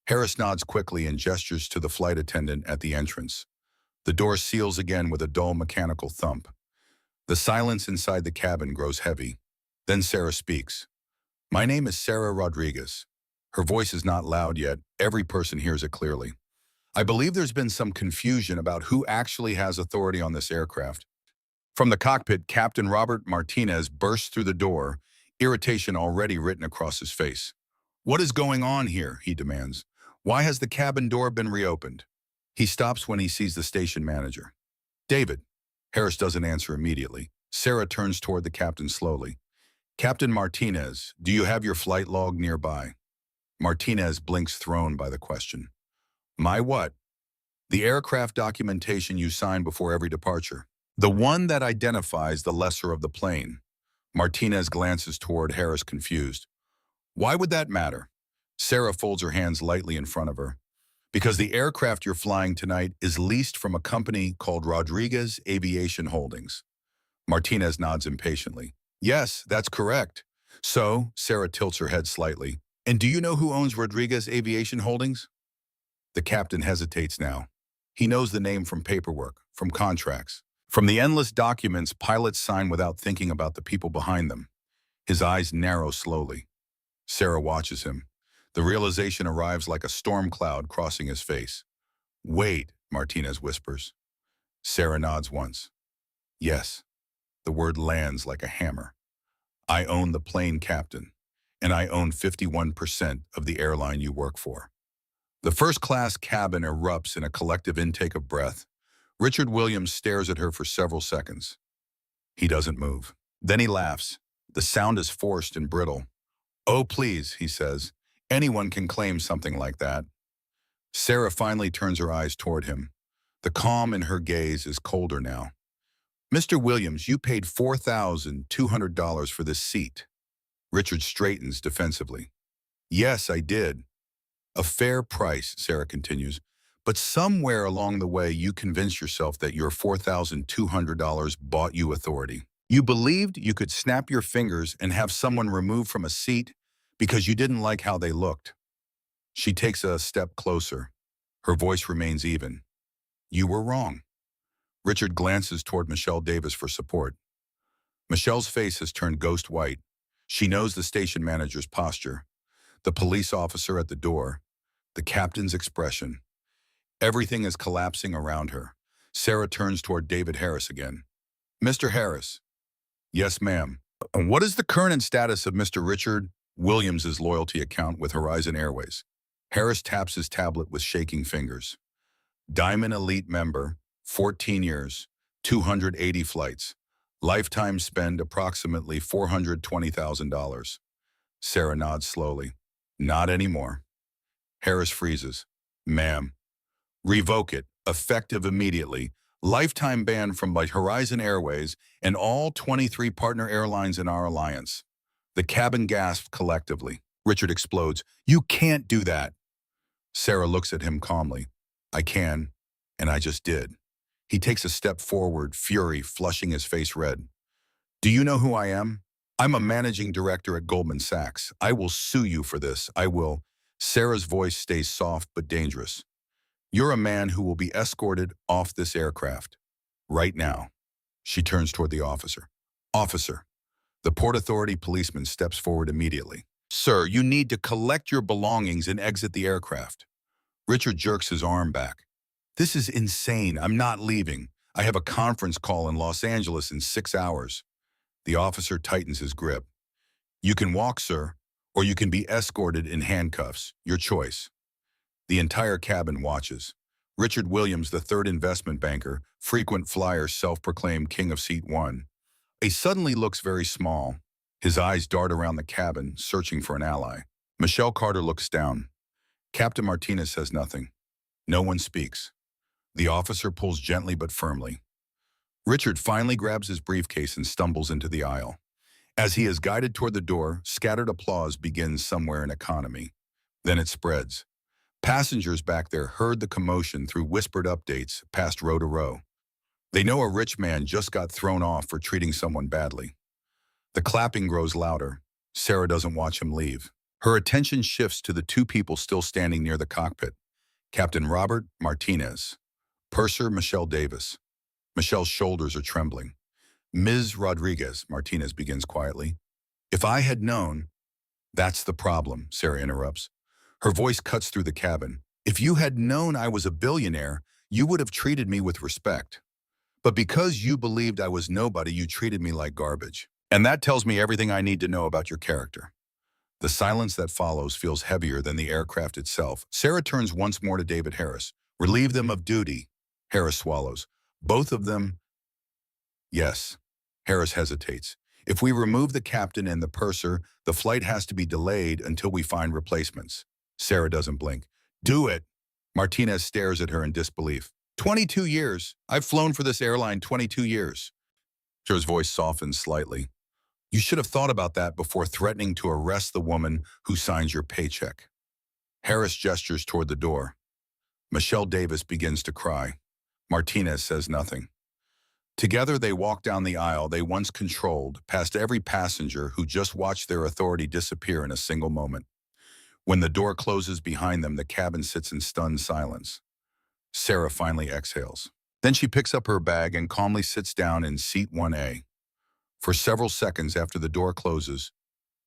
Harris nods quickly and gestures to the flight attendant at the entrance. The door seals again with a dull mechanical thump. The silence inside the cabin grows heavy. Then Sarah speaks. "My name is Sarah Rodriguez." Her voice is not loud yet. Every person hears it clearly. "I believe there's been some confusion about who actually has authority on this aircraft." From the cockpit, Captain Robert Martinez bursts through the door, irritation already written across his face. "What is going on here?" he demands. "Why has the cabin door been reopened?" He stops when he sees the station manager. "David." Harris doesn't answer immediately. Sarah turns toward the captain slowly. "Captain Martinez, do you have your flight log nearby?" Martinez blinks, thrown by the question. "My what?" "The aircraft documentation you sign before every departure. The one that identifies the lessor of the plane." Martinez glances toward Harris, confused. "Why would that matter?" Sarah folds her hands lightly in front of her. "Because the aircraft you're flying tonight is leased from a company called Rodriguez Aviation Holdings." Martinez nods impatiently. "Yes, that's correct." "So," Sarah tilts her head slightly, "and do you know who owns Rodriguez Aviation Holdings?" The captain hesitates now. He knows the name from paperwork, from contracts, from the endless documents pilots sign without thinking about the people behind them. His eyes narrow slowly. Sarah watches him. The realization arrives like a storm cloud crossing his face. "Wait," Martinez whispers. Sarah nods once. "Yes." The word lands like a hammer. "I own the plane, Captain, and I own 51% of the airline you work for." The first-class cabin erupts in a collective intake of breath. Richard Williams stares at her for several seconds. He doesn't move. Then he laughs. The sound is forced and brittle. "Oh, please," he says. "Anyone can claim something like that." Sarah finally turns her eyes toward him. The calm in her gaze is colder now. "Mr. Williams, you paid $4,200 for this seat." Richard straightens defensively. "Yes, I did." "A fair price," Sarah continues. "But somewhere along the way, you convinced yourself that your $4,200 bought you authority. You believed you could snap your fingers and have someone removed from a seat because you didn't like how they looked." She takes a step closer. Her voice remains even. "You were wrong." Richard glances toward Michelle Davis for support. Michelle's face has turned ghost white. She knows the station manager's posture, the police officer at the door, the captain's expression. Everything is collapsing around her. Sarah turns toward David Harris again. "Mr. Harris." "Yes, ma'am." "What is the current status of Mr. Richard Williams's loyalty account with Horizon Airways?" Harris taps his tablet with shaking fingers. "Diamond Elite member, 14 years, 280 flights. Lifetime spend approximately $420,000. Sarah nods slowly. "Not anymore." Harris freezes. "Ma'am." "Revoke it, effective immediately. Lifetime ban from Horizon Airways and all 23 partner airlines in our alliance." The cabin gasped collectively. Richard explodes. You can't do that. Sarah looks at him calmly. I can, and I just did. He takes a step forward, fury flushing his face red. Do you know who I am? I'm a managing director at Goldman Sachs. I will sue you for this. I will. Sarah's voice stays soft but dangerous. You're a man who will be escorted off this aircraft. Right now. She turns toward the officer. Officer. The Port Authority policeman steps forward immediately. Sir, you need to collect your belongings and exit the aircraft. Richard jerks his arm back. This is insane. I'm not leaving. I have a conference call in Los Angeles in 6 hours. The officer tightens his grip. You can walk, sir, or you can be escorted in handcuffs. Your choice. The entire cabin watches. Richard Williams, the third investment banker, frequent flyer, self-proclaimed king of seat 1. He suddenly looks very small. His eyes dart around the cabin, searching for an ally. Michelle Carter looks down. Captain Martinez says nothing. No one speaks. The officer pulls gently but firmly. Richard finally grabs his briefcase and stumbles into the aisle. As he is guided toward the door, scattered applause begins somewhere in economy. Then it spreads. Passengers back there heard the commotion through whispered updates past row to row. They know a rich man just got thrown off for treating someone badly. The clapping grows louder. Sarah doesn't watch him leave. Her attention shifts to the two people still standing near the cockpit. Captain Robert Martinez. Purser Michelle Davis. Michelle's shoulders are trembling. Ms. Rodriguez, Martinez begins quietly. If I had known... That's the problem, Sarah interrupts. Her voice cuts through the cabin. If you had known I was a billionaire, you would have treated me with respect. But because you believed I was nobody, you treated me like garbage. And that tells me everything I need to know about your character. The silence that follows feels heavier than the aircraft itself. Sarah turns once more to David Harris. Relieve them of duty. Harris swallows. Both of them? Yes. Harris hesitates. If we remove the captain and the purser, the flight has to be delayed until we find replacements. Sarah doesn't blink. Do it. Martinez stares at her in disbelief. 22 years. I've flown for this airline 22 years. Sarah's voice softens slightly. You should have thought about that before threatening to arrest the woman who signs your paycheck. Harris gestures toward the door. Michelle Davis begins to cry. Martinez says nothing. Together they walk down the aisle they once controlled, past every passenger who just watched their authority disappear in a single moment. When the door closes behind them, the cabin sits in stunned silence. Sarah finally exhales. Then she picks up her bag and calmly sits down in seat 1A. For several seconds after the door closes,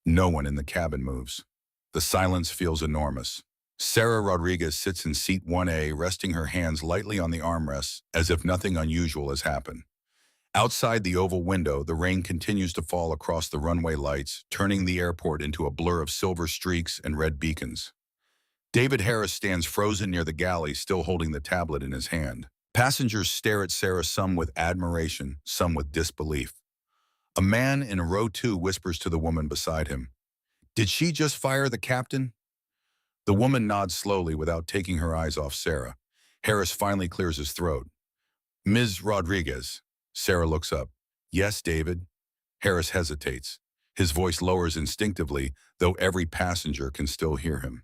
no one in the cabin moves. The silence feels enormous. Sarah Rodriguez sits in seat 1A, resting her hands lightly on the armrests as if nothing unusual has happened. Outside the oval window, the rain continues to fall across the runway lights, turning the airport into a blur of silver streaks and red beacons. David Harris stands frozen near the galley, still holding the tablet in his hand. Passengers stare at Sarah, some with admiration, some with disbelief. A man in row 2 whispers to the woman beside him, "Did she just fire the captain?" The woman nods slowly without taking her eyes off Sarah. Harris finally clears his throat. "Ms. Rodriguez." Sarah looks up. "Yes, David." Harris hesitates. His voice lowers instinctively, though every passenger can still hear him.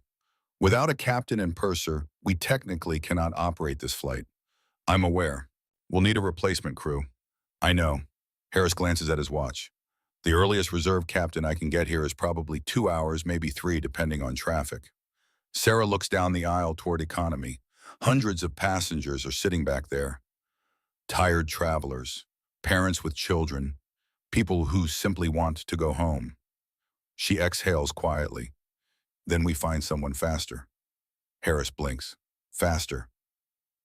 "Without a captain and purser, we technically cannot operate this flight." "I'm aware. We'll need a replacement crew." "I know." Harris glances at his watch. "The earliest reserve captain I can get here is probably 2 hours, maybe 3, depending on traffic." Sarah looks down the aisle toward economy. Hundreds of passengers are sitting back there. Tired travelers, parents with children, people who simply want to go home. She exhales quietly. "Then we find someone faster." Harris blinks. "Faster."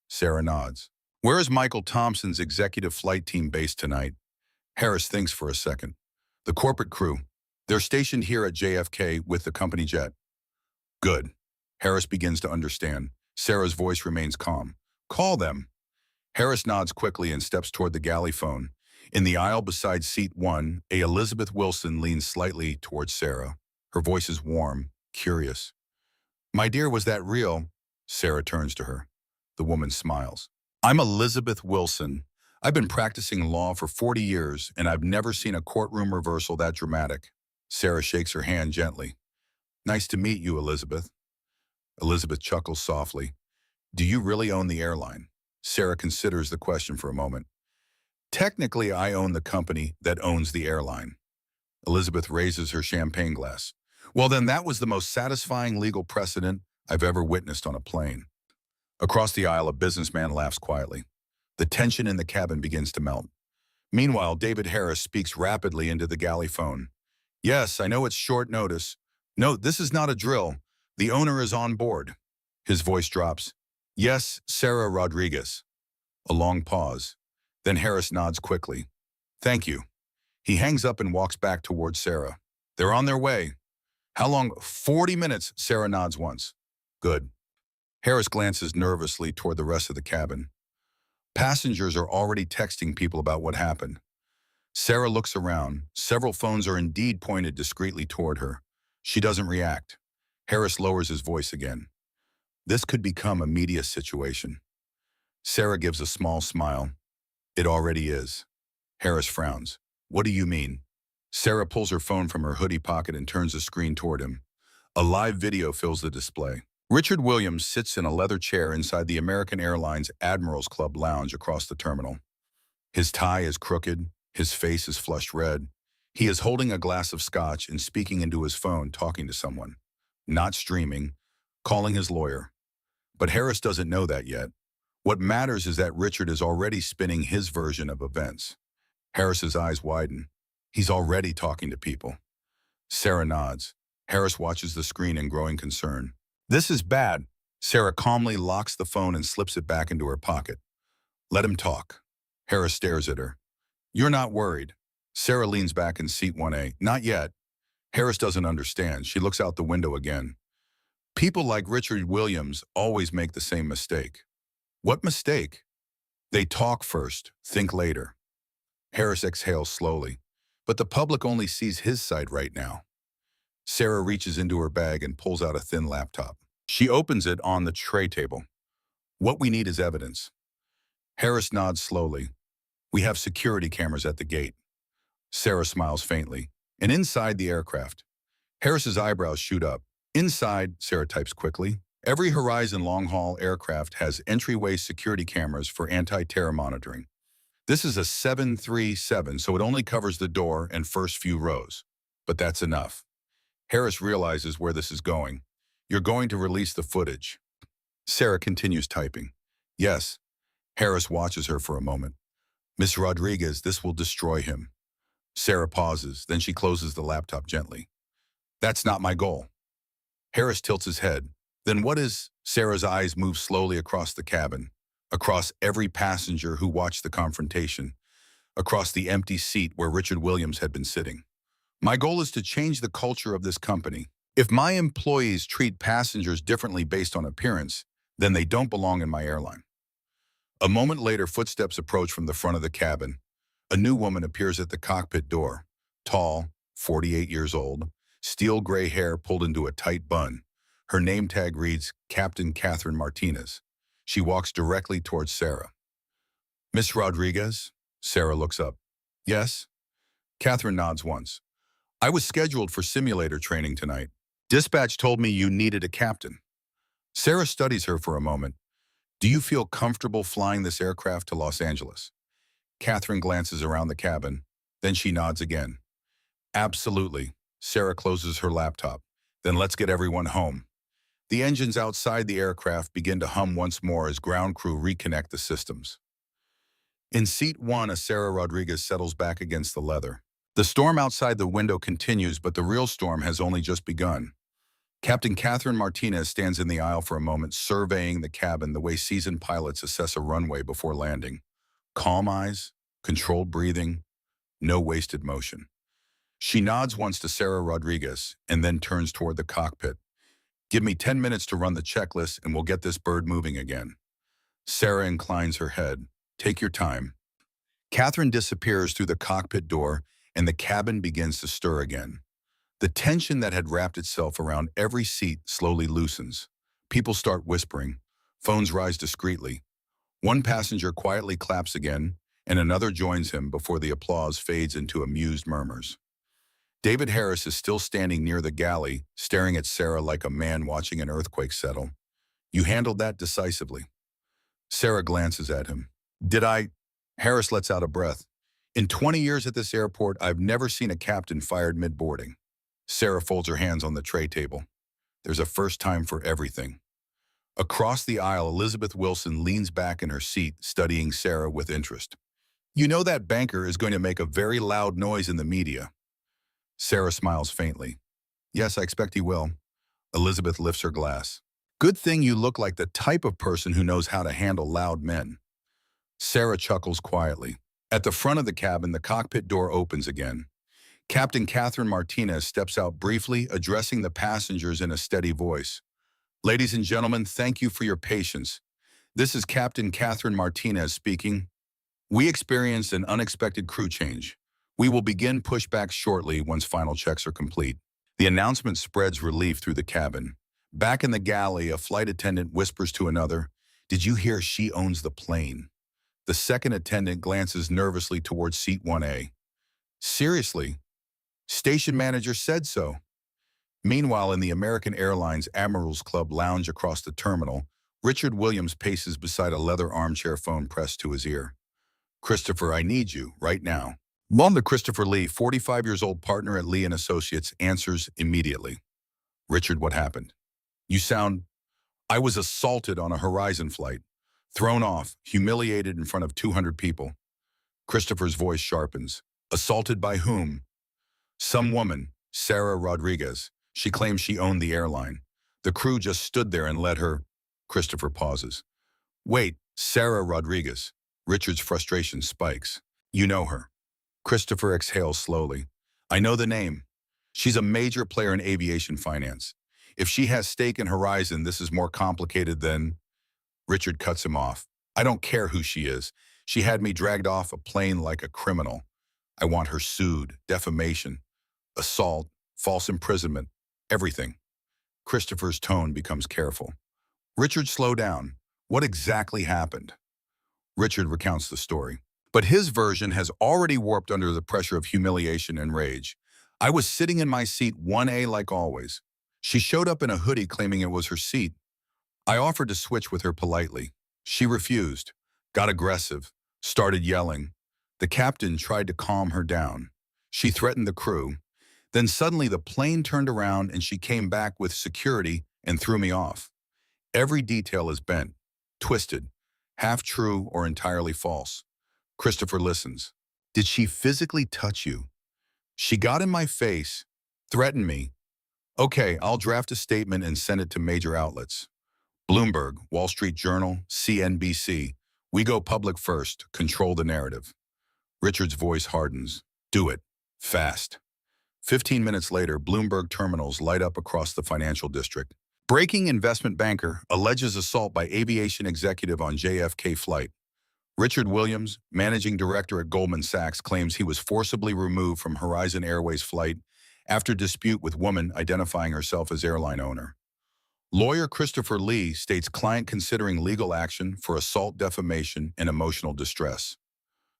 Sarah nods. "Where is Michael Thompson's executive flight team based tonight?" Harris thinks for a second. "The corporate crew. They're stationed here at JFK with the company jet." "Good." Harris begins to understand. Sarah's voice remains calm. "Call them." Harris nods quickly and steps toward the galley phone. In the aisle beside seat 1, a Elizabeth Wilson leans slightly towards Sarah. Her voice is warm, curious. "My dear, was that real?" Sarah turns to her. The woman smiles. "I'm Elizabeth Wilson. I've been practicing law for 40 years, and I've never seen a courtroom reversal that dramatic." Sarah shakes her hand gently. Nice to meet you, Elizabeth. Elizabeth chuckles softly. Do you really own the airline? Sarah considers the question for a moment. Technically, I own the company that owns the airline. Elizabeth raises her champagne glass. Well, then that was the most satisfying legal precedent I've ever witnessed on a plane. Across the aisle, a businessman laughs quietly. The tension in the cabin begins to melt. Meanwhile, David Harris speaks rapidly into the galley phone. Yes, I know it's short notice. No, this is not a drill. The owner is on board. His voice drops. Yes, Sarah Rodriguez. A long pause. Then Harris nods quickly. Thank you. He hangs up and walks back towards Sarah. They're on their way. How long? 40 minutes, Sarah nods once. Good. Harris glances nervously toward the rest of the cabin. Passengers are already texting people about what happened. Sarah looks around. Several phones are indeed pointed discreetly toward her. She doesn't react. Harris lowers his voice again. This could become a media situation. Sarah gives a small smile. It already is. Harris frowns. What do you mean? Sarah pulls her phone from her hoodie pocket and turns the screen toward him. A live video fills the display. Richard Williams sits in a leather chair inside the American Airlines Admirals Club lounge across the terminal. His tie is crooked, his face is flushed red. He is holding a glass of scotch and speaking into his phone, talking to someone. Not streaming, calling his lawyer. But Harris doesn't know that yet. What matters is that Richard is already spinning his version of events. Harris's eyes widen. He's already talking to people. Sarah nods. Harris watches the screen in growing concern. This is bad. Sarah calmly locks the phone and slips it back into her pocket. Let him talk. Harris stares at her. You're not worried. Sarah leans back in seat 1A. Not yet. Harris doesn't understand. She looks out the window again. People like Richard Williams always make the same mistake. What mistake? They talk first, think later. Harris exhales slowly, but the public only sees his side right now. Sarah reaches into her bag and pulls out a thin laptop. She opens it on the tray table. What we need is evidence. Harris nods slowly. We have security cameras at the gate. Sarah smiles faintly. And inside the aircraft. Harris's eyebrows shoot up. Inside, Sarah types quickly, every Horizon long-haul aircraft has entryway security cameras for anti-terror monitoring. This is a 737, so it only covers the door and first few rows. But that's enough. Harris realizes where this is going. You're going to release the footage. Sarah continues typing. Yes. Harris watches her for a moment. Miss Rodriguez, this will destroy him. Sarah pauses, then she closes the laptop gently. That's not my goal. Harris tilts his head. Then what is? Sarah's eyes move slowly across the cabin, across every passenger who watched the confrontation, across the empty seat where Richard Williams had been sitting. My goal is to change the culture of this company. If my employees treat passengers differently based on appearance, then they don't belong in my airline. A moment later, footsteps approach from the front of the cabin. A new woman appears at the cockpit door. Tall, 48 years old, steel gray hair pulled into a tight bun. Her name tag reads Captain Catherine Martinez. She walks directly towards Sarah. Miss Rodriguez? Sarah looks up. Yes? Catherine nods once. I was scheduled for simulator training tonight. Dispatch told me you needed a captain. Sarah studies her for a moment. Do you feel comfortable flying this aircraft to Los Angeles? Catherine glances around the cabin. Then she nods again. Absolutely. Sarah closes her laptop. Then let's get everyone home. The engines outside the aircraft begin to hum once more as ground crew reconnect the systems. In seat 1, a Sarah Rodriguez settles back against the leather. The storm outside the window continues, but the real storm has only just begun. Captain Catherine Martinez stands in the aisle for a moment, surveying the cabin the way seasoned pilots assess a runway before landing. Calm eyes, controlled breathing, no wasted motion. She nods once to Sarah Rodriguez and then turns toward the cockpit. Give me 10 minutes to run the checklist and we'll get this bird moving again. Sarah inclines her head. Take your time. Catherine disappears through the cockpit door and the cabin begins to stir again. The tension that had wrapped itself around every seat slowly loosens. People start whispering. Phones rise discreetly. One passenger quietly claps again, and another joins him before the applause fades into amused murmurs. David Harris is still standing near the galley, staring at Sarah like a man watching an earthquake settle. You handled that decisively. Sarah glances at him. Did I? Harris lets out a breath. In 20 years at this airport, I've never seen a captain fired mid-boarding. Sarah folds her hands on the tray table. There's a first time for everything. Across the aisle, Elizabeth Wilson leans back in her seat, studying Sarah with interest. You know that banker is going to make a very loud noise in the media. Sarah smiles faintly. Yes, I expect he will. Elizabeth lifts her glass. Good thing you look like the type of person who knows how to handle loud men. Sarah chuckles quietly. At the front of the cabin, the cockpit door opens again. Captain Catherine Martinez steps out briefly, addressing the passengers in a steady voice. Ladies and gentlemen, thank you for your patience. This is Captain Catherine Martinez speaking. We experienced an unexpected crew change. We will begin pushback shortly once final checks are complete. The announcement spreads relief through the cabin. Back in the galley, a flight attendant whispers to another, Did you hear she owns the plane? The second attendant glances nervously towards seat 1A. Seriously? Station manager said so. Meanwhile, in the American Airlines Admirals Club lounge across the terminal, Richard Williams paces beside a leather armchair, phone pressed to his ear. Christopher, I need you, right now. Mom, the Christopher Lee, 45 years old partner at Lee & Associates, answers immediately. Richard, what happened? You sound... I was assaulted on a Horizon flight. Thrown off, humiliated in front of 200 people. Christopher's voice sharpens. Assaulted by whom? Some woman, Sarah Rodriguez. She claims she owned the airline. The crew just stood there and let her... Christopher pauses. Wait, Sarah Rodriguez. Richard's frustration spikes. You know her. Christopher exhales slowly. I know the name. She's a major player in aviation finance. If she has stake in Horizon, this is more complicated than... Richard cuts him off. I don't care who she is. She had me dragged off a plane like a criminal. I want her sued, defamation, assault, false imprisonment, everything. Christopher's tone becomes careful. Richard, slow down. What exactly happened? Richard recounts the story. But his version has already warped under the pressure of humiliation and rage. I was sitting in my seat 1A like always. She showed up in a hoodie claiming it was her seat. I offered to switch with her politely. She refused, got aggressive, started yelling. The captain tried to calm her down. She threatened the crew. Then suddenly the plane turned around and she came back with security and threw me off. Every detail is bent, twisted, half true or entirely false. Christopher listens. Did she physically touch you? She got in my face, threatened me. Okay, I'll draft a statement and send it to major outlets. Bloomberg, Wall Street Journal, CNBC. We go public first, control the narrative. Richard's voice hardens. Do it. Fast. 15 minutes later, Bloomberg terminals light up across the financial district. Breaking investment banker alleges assault by aviation executive on JFK flight. Richard Williams, managing director at Goldman Sachs, claims he was forcibly removed from Horizon Airways flight after dispute with woman identifying herself as airline owner. Lawyer Christopher Lee states client considering legal action for assault, defamation, and emotional distress.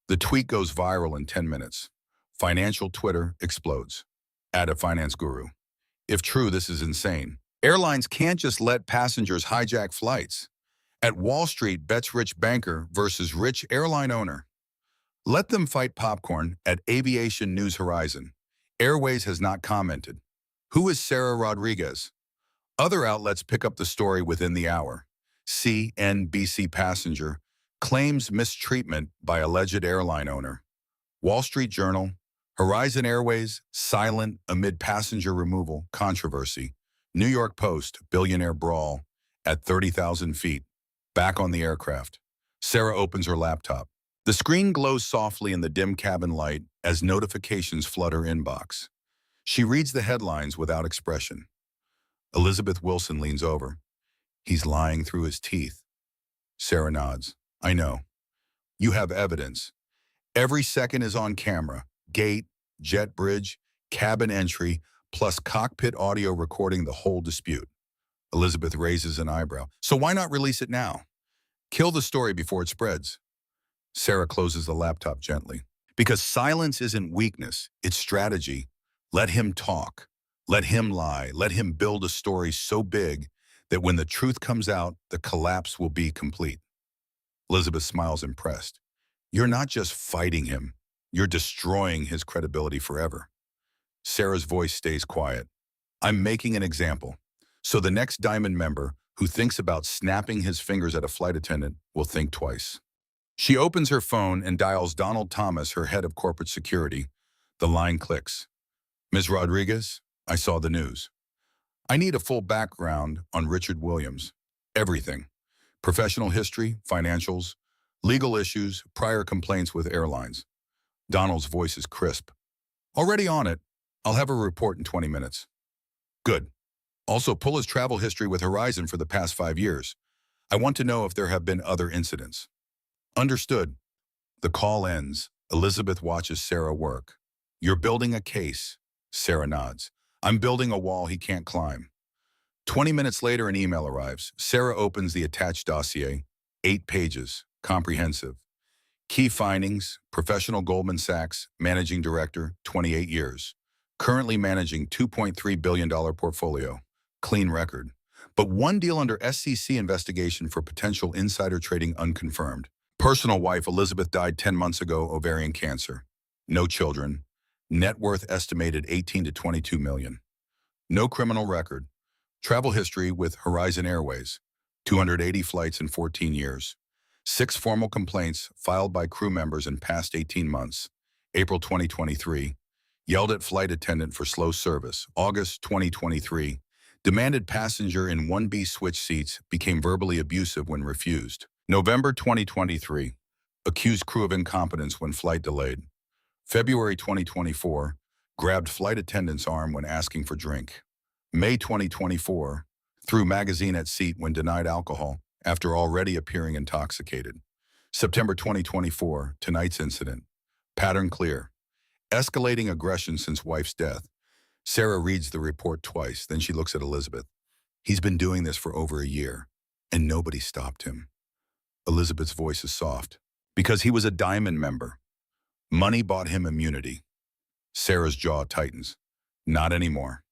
The tweet goes viral in 10 minutes. Financial Twitter explodes. Add a finance guru. If true, this is insane. Airlines can't just let passengers hijack flights. At Wall Street bets rich banker versus rich airline owner. Let them fight popcorn at Aviation News Horizon. Airways has not commented. Who is Sarah Rodriguez? Other outlets pick up the story within the hour. CNBC passenger claims mistreatment by alleged airline owner. Wall Street Journal, Horizon Airways, silent amid passenger removal, controversy. New York Post, billionaire brawl at 30,000 feet. Back on the aircraft. Sarah opens her laptop. The screen glows softly in the dim cabin light as notifications flood her inbox. She reads the headlines without expression. Elizabeth Wilson leans over. He's lying through his teeth. Sarah nods. I know. You have evidence. Every second is on camera. Gate, jet bridge, cabin entry, plus cockpit audio recording the whole dispute. Elizabeth raises an eyebrow. So why not release it now? Kill the story before it spreads. Sarah closes the laptop gently. Because silence isn't weakness, it's strategy. Let him talk. Let him lie. Let him build a story so big that when the truth comes out, the collapse will be complete. Elizabeth smiles impressed. You're not just fighting him. You're destroying his credibility forever. Sarah's voice stays quiet. I'm making an example. So the next Diamond member who thinks about snapping his fingers at a flight attendant will think twice. She opens her phone and dials Donald Thomas, her head of corporate security. The line clicks. Ms. Rodriguez, I saw the news. I need a full background on Richard Williams. Everything. Professional history, financials, legal issues, prior complaints with airlines. Donald's voice is crisp. Already on it. I'll have a report in 20 minutes. Good. Also, pull his travel history with Horizon for the past 5 years. I want to know if there have been other incidents. Understood. The call ends. Elizabeth watches Sarah work. You're building a case. Sarah nods. I'm building a wall he can't climb. 20 minutes later, an email arrives. Sarah opens the attached dossier. 8 pages. Comprehensive. Key findings: professional Goldman Sachs, managing director, 28 years. Currently managing $2.3 billion portfolio. Clean record. But one deal under SEC investigation for potential insider trading unconfirmed. Personal wife Elizabeth died 10 months ago, ovarian cancer. No children. Net worth estimated 18 to 22 million. No criminal record. Travel history with Horizon Airways. 280 flights in 14 years. 6 formal complaints filed by crew members in past 18 months. April 2023. Yelled at flight attendant for slow service. August 2023. Demanded passenger in 1B switch seats, became verbally abusive when refused. November 2023. Accused crew of incompetence when flight delayed. February 2024. Grabbed flight attendant's arm when asking for drink. May 2024. Threw magazine at seat when denied alcohol after already appearing intoxicated. September 2024. Tonight's incident. Pattern clear. Escalating aggression since wife's death. Sarah reads the report twice, then she looks at Elizabeth. He's been doing this for over a year, and nobody stopped him. Elizabeth's voice is soft. Because he was a Diamond member. Money bought him immunity. Sarah's jaw tightens. Not anymore.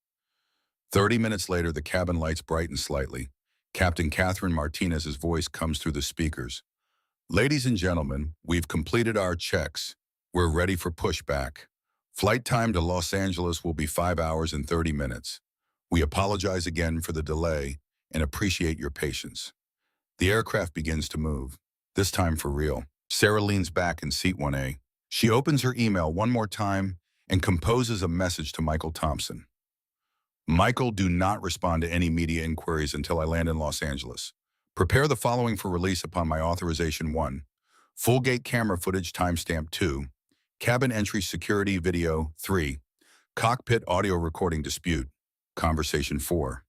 30 minutes later, the cabin lights brighten slightly. Captain Catherine Martinez's voice comes through the speakers. Ladies and gentlemen, we've completed our checks. We're ready for pushback. Flight time to Los Angeles will be 5 hours and 30 minutes. We apologize again for the delay and appreciate your patience. The aircraft begins to move, this time for real. Sarah leans back in seat 1A. She opens her email one more time and composes a message to Michael Thompson. Michael, do not respond to any media inquiries until I land in Los Angeles. Prepare the following for release upon my authorization: 1. Full gate camera footage timestamp 2. Cabin entry security video 3. Cockpit audio recording dispute. Conversation 4.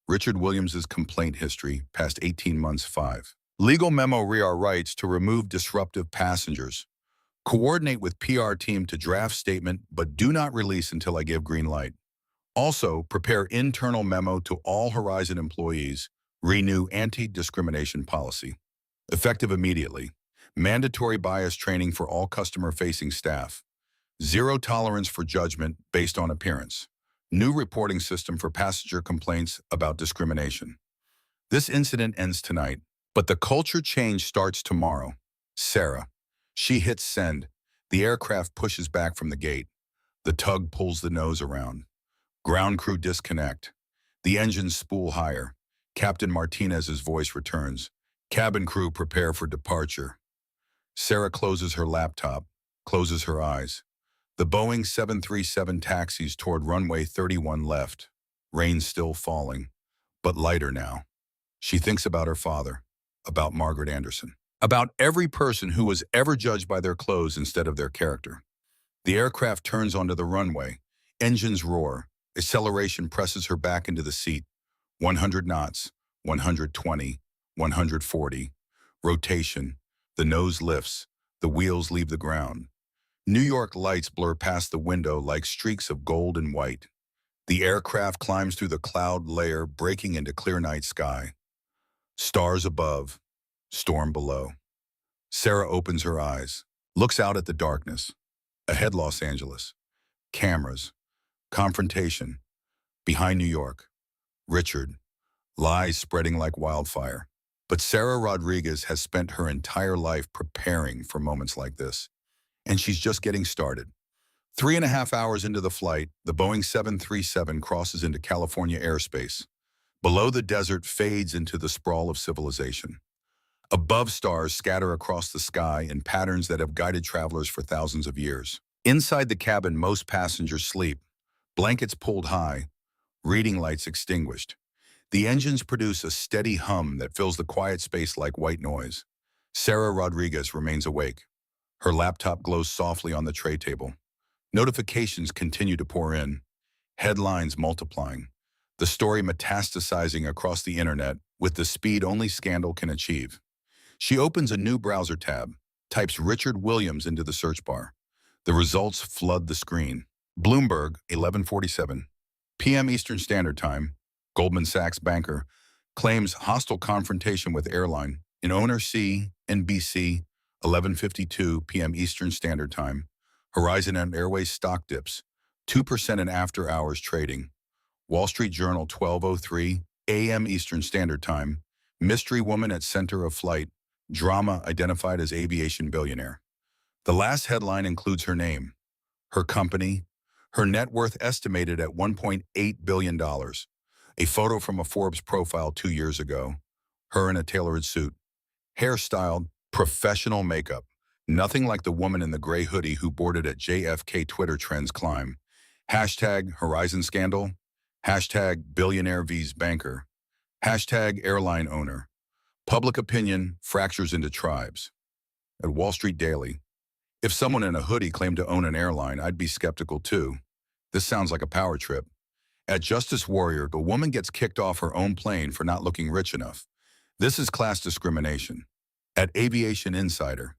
Richard Williams's complaint history, past 18 months 5. Legal memo REAR rights to remove disruptive passengers. Coordinate with PR team to draft statement, but do not release until I give green light. Also, prepare internal memo to all Horizon employees. Renew anti-discrimination policy. Effective immediately. Mandatory bias training for all customer-facing staff. Zero tolerance for judgment based on appearance. New reporting system for passenger complaints about discrimination. This incident ends tonight, but the culture change starts tomorrow. Sarah. She hits send. The aircraft pushes back from the gate. The tug pulls the nose around. Ground crew disconnect. The engines spool higher. Captain Martinez's voice returns. Cabin crew prepare for departure. Sarah closes her laptop, closes her eyes. The Boeing 737 taxis toward runway 31 left. Rain still falling, but lighter now. She thinks about her father, about Margaret Anderson, about every person who was ever judged by their clothes instead of their character. The aircraft turns onto the runway. Engines roar. Acceleration presses her back into the seat. 100 knots, 120, 140. Rotation. The nose lifts. The wheels leave the ground. New York lights blur past the window like streaks of gold and white. The aircraft climbs through the cloud layer, breaking into clear night sky. Stars above, storm below. Sarah opens her eyes, looks out at the darkness. Ahead, Los Angeles. Cameras. Confrontation. Behind New York. Richard. Lies spreading like wildfire. But Sarah Rodriguez has spent her entire life preparing for moments like this. And she's just getting started. 3.5 hours into the flight, the Boeing 737 crosses into California airspace. Below, the desert fades into the sprawl of civilization. Above, stars scatter across the sky in patterns that have guided travelers for thousands of years. Inside the cabin, most passengers sleep, blankets pulled high, reading lights extinguished. The engines produce a steady hum that fills the quiet space like white noise. Sarah Rodriguez remains awake. Her laptop glows softly on the tray table. Notifications continue to pour in, headlines multiplying, the story metastasizing across the internet with the speed only scandal can achieve. She opens a new browser tab, types Richard Williams into the search bar. The results flood the screen. Bloomberg, 11:47 p.m. Eastern Standard Time. Goldman Sachs banker claims hostile confrontation with airline in owner CNBC, 11:52 p.m. Eastern Standard Time. Horizon and Airways stock dips, 2% in after-hours trading. Wall Street Journal, 12:03 a.m. Eastern Standard Time. Mystery woman at center of flight. Drama identified as aviation billionaire. The last headline includes her name, her company, her net worth estimated at $1.8 billion. A photo from a Forbes profile 2 years ago. Her in a tailored suit. Hairstyled, professional makeup. Nothing like the woman in the gray hoodie who boarded at JFK. Twitter trends climb. Hashtag Horizon Scandal. Hashtag Billionaire vs Banker. Hashtag Airline Owner. Public opinion fractures into tribes. At Wall Street Daily, if someone in a hoodie claimed to own an airline, I'd be skeptical too. This sounds like a power trip. At Justice Warrior, the woman gets kicked off her own plane for not looking rich enough. This is class discrimination. At Aviation Insider,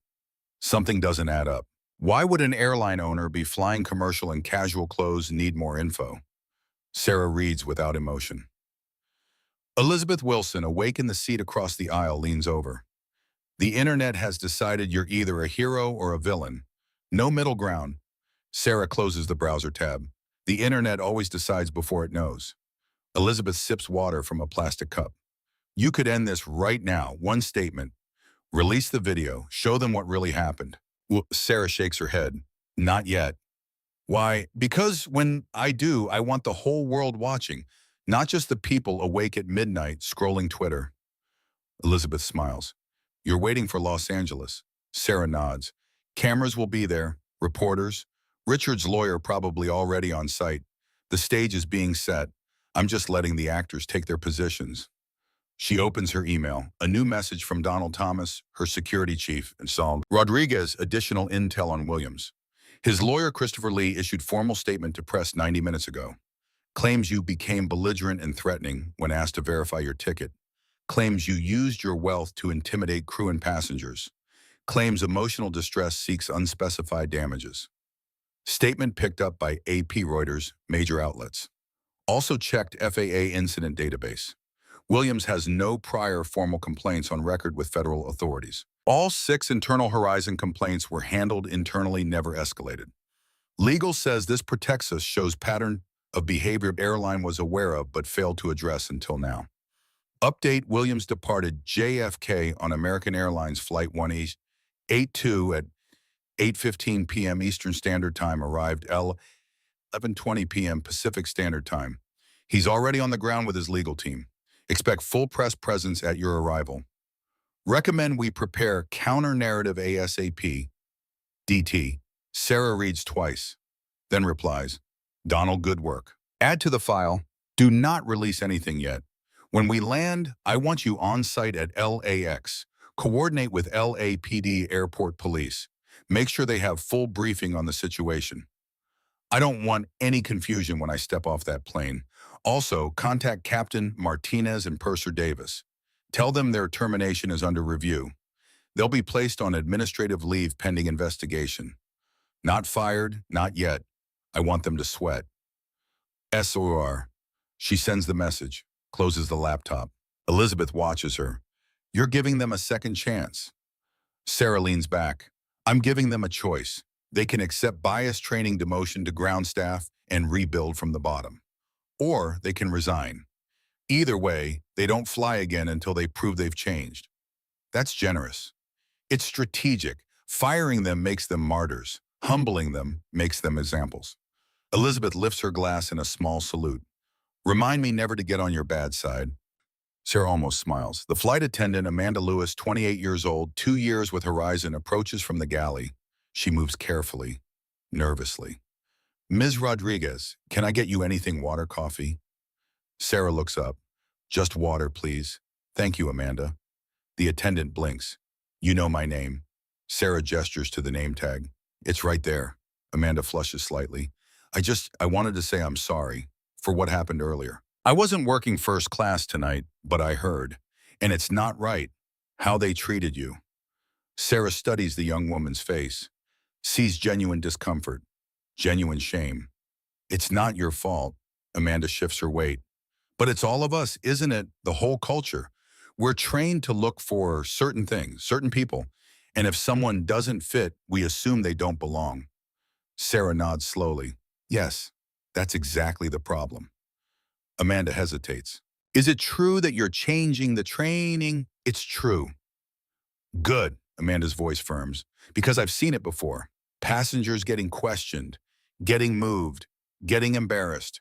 something doesn't add up. Why would an airline owner be flying commercial in casual clothes? Need more info. Sarah reads without emotion. Elizabeth Wilson, awake in the seat across the aisle, leans over. The internet has decided you're either a hero or a villain. No middle ground. Sarah closes the browser tab. The internet always decides before it knows. Elizabeth sips water from a plastic cup. You could end this right now. One statement. Release the video. Show them what really happened. Well, Sarah shakes her head. Not yet. Why? Because when I do, I want the whole world watching, not just the people awake at midnight scrolling Twitter. Elizabeth smiles. You're waiting for Los Angeles. Sarah nods. Cameras will be there. Reporters. Richard's lawyer probably already on site. The stage is being set. I'm just letting the actors take their positions. She opens her email. A new message from Donald Thomas, her security chief, and Saul Rodriguez, additional intel on Williams. His lawyer, Christopher Lee, issued formal statement to press 90 minutes ago. Claims you became belligerent and threatening when asked to verify your ticket. Claims you used your wealth to intimidate crew and passengers. Claims emotional distress, seeks unspecified damages. Statement picked up by AP, Reuters, major outlets. Also checked FAA incident database. Williams has no prior formal complaints on record with federal authorities. All 6 internal Horizon complaints were handled internally, never escalated. Legal says this protects us, shows pattern of behavior airline was aware of but failed to address until now. Update: Williams departed JFK on American Airlines Flight 182 at 8:15 p.m. Eastern Standard Time, arrived 11:20 p.m. Pacific Standard Time. He's already on the ground with his legal team. Expect full press presence at your arrival. Recommend we prepare counter-narrative ASAP. DT. Sarah reads twice, then replies, Donald, good work. Add to the file, do not release anything yet. When we land, I want you on site at LAX. Coordinate with LAPD Airport Police. Make sure they have full briefing on the situation. I don't want any confusion when I step off that plane. Also, contact Captain Martinez and Purser Davis. Tell them their termination is under review. They'll be placed on administrative leave pending investigation. Not fired, not yet. I want them to sweat. SOR. She sends the message, closes the laptop. Elizabeth watches her. You're giving them a second chance. Sarah leans back. I'm giving them a choice. They can accept bias training, demotion to ground staff, and rebuild from the bottom. Or they can resign. Either way, they don't fly again until they prove they've changed. That's generous. It's strategic. Firing them makes them martyrs. Humbling them makes them examples. Elizabeth lifts her glass in a small salute. Remind me never to get on your bad side. Sarah almost smiles. The flight attendant, Amanda Lewis, 28 years old, 2 years with Horizon, approaches from the galley. She moves carefully, nervously. Ms. Rodriguez, can I get you anything, water, coffee? Sarah looks up. Just water, please. Thank you, Amanda. The attendant blinks. You know my name. Sarah gestures to the name tag. It's right there. Amanda flushes slightly. I wanted to say I'm sorry for what happened earlier. I wasn't working first class tonight, but I heard. And it's not right how they treated you. Sarah studies the young woman's face, sees genuine discomfort, genuine shame. It's not your fault. Amanda shifts her weight. But it's all of us, isn't it? The whole culture. We're trained to look for certain things, certain people. And if someone doesn't fit, we assume they don't belong. Sarah nods slowly. Yes, that's exactly the problem. Amanda hesitates. Is it true that you're changing the training? It's true. Good, Amanda's voice firms, because I've seen it before. Passengers getting questioned, getting moved, getting embarrassed.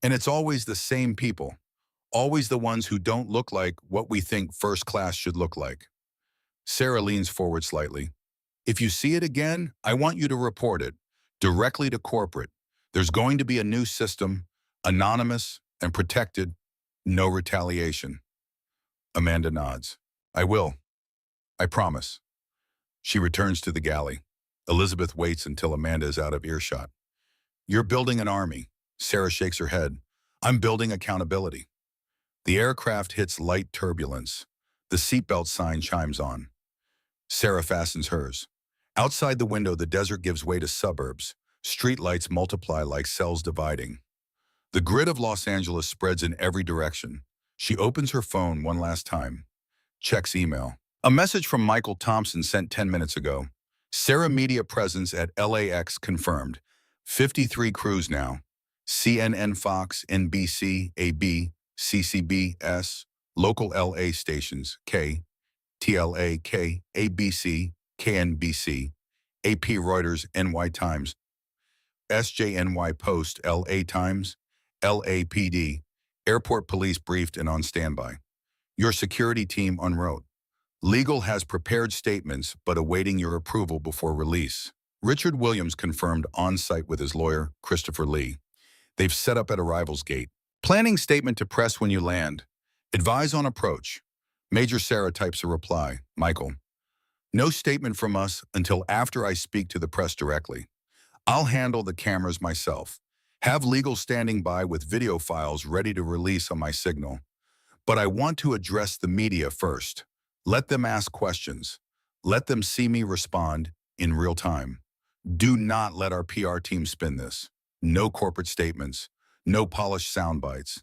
And it's always the same people, always the ones who don't look like what we think first class should look like. Sarah leans forward slightly. If you see it again, I want you to report it directly to corporate. There's going to be a new system, anonymous and protected, no retaliation. Amanda nods. I will. I promise. She returns to the galley. Elizabeth waits until Amanda is out of earshot. You're building an army. Sarah shakes her head. I'm building accountability. The aircraft hits light turbulence. The seatbelt sign chimes on. Sarah fastens hers. Outside the window, the desert gives way to suburbs. Streetlights multiply like cells dividing. The grid of Los Angeles spreads in every direction. She opens her phone one last time. Checks email. A message from Michael Thompson sent 10 minutes ago. Sarah media presence at LAX confirmed. 53 crews now. CNN, Fox, NBC, AB, CCBS, local LA stations, K, TLA, K, ABC, KNBC, AP, Reuters, NY Times, SJNY Post, LA Times, LAPD, airport police briefed and on standby. Your security team en route. Legal has prepared statements but awaiting your approval before release. Richard Williams confirmed on-site with his lawyer, Christopher Lee. They've set up at arrivals gate. Planning statement to press when you land. Advise on approach. Major Sarah types a reply. Michael. No statement from us until after I speak to the press directly. I'll handle the cameras myself. Have legal standing by with video files ready to release on my signal. But I want to address the media first. Let them ask questions. Let them see me respond in real time. Do not let our PR team spin this. No corporate statements. No polished sound bites.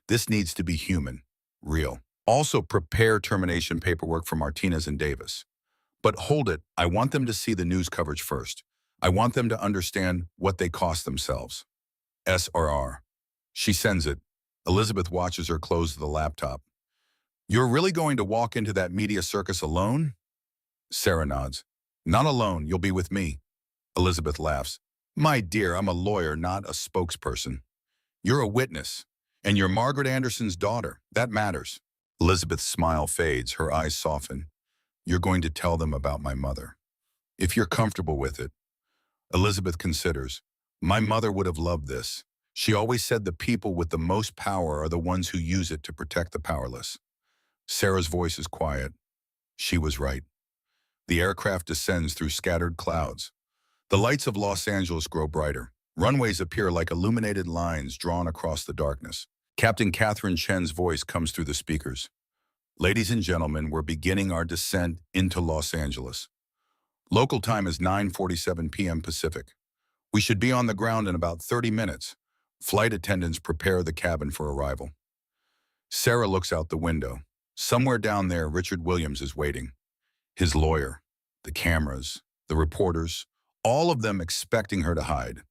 This needs to be human, real. Also prepare termination paperwork for Martinez and Davis. But hold it, I want them to see the news coverage first. I want them to understand what they cost themselves. SRR. She sends it. Elizabeth watches her close the laptop. You're really going to walk into that media circus alone? Sarah nods. Not alone, you'll be with me. Elizabeth laughs. My dear, I'm a lawyer, not a spokesperson. You're a witness, and you're Margaret Anderson's daughter. That matters. Elizabeth's smile fades, her eyes soften. You're going to tell them about my mother. If you're comfortable with it. Elizabeth considers. My mother would have loved this. She always said the people with the most power are the ones who use it to protect the powerless. Sarah's voice is quiet. She was right. The aircraft descends through scattered clouds. The lights of Los Angeles grow brighter. Runways appear like illuminated lines drawn across the darkness. Captain Catherine Chen's voice comes through the speakers. Ladies and gentlemen, we're beginning our descent into Los Angeles. Local time is 9:47 p.m. Pacific. We should be on the ground in about 30 minutes. Flight attendants prepare the cabin for arrival. Sarah looks out the window. Somewhere down there, Richard Williams is waiting. His lawyer, the cameras, the reporters, all of them expecting her to hide,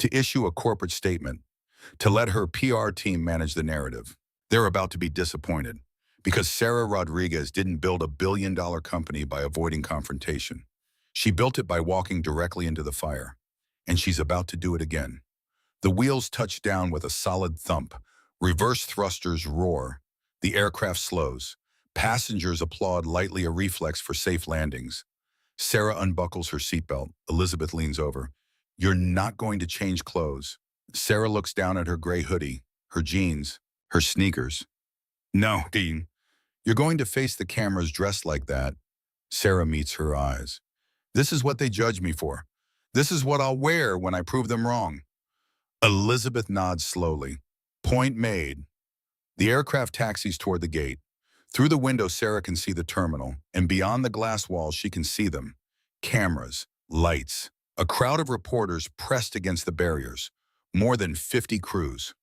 to issue a corporate statement, to let her PR team manage the narrative. They're about to be disappointed because Sarah Rodriguez didn't build a billion-dollar company by avoiding confrontation. She built it by walking directly into the fire, and she's about to do it again. The wheels touch down with a solid thump. Reverse thrusters roar. The aircraft slows. Passengers applaud, lightly, a reflex for safe landings. Sarah unbuckles her seatbelt. Elizabeth leans over. "You're not going to change clothes." Sarah looks down at her gray hoodie, her jeans, her sneakers. "No, Dean. You're going to face the cameras dressed like that." Sarah meets her eyes. "This is what they judge me for. This is what I'll wear when I prove them wrong." Elizabeth nods slowly. Point made. The aircraft taxis toward the gate. Through the window, Sarah can see the terminal, and beyond the glass walls, she can see them. Cameras, lights, a crowd of reporters pressed against the barriers. More than 50 crews.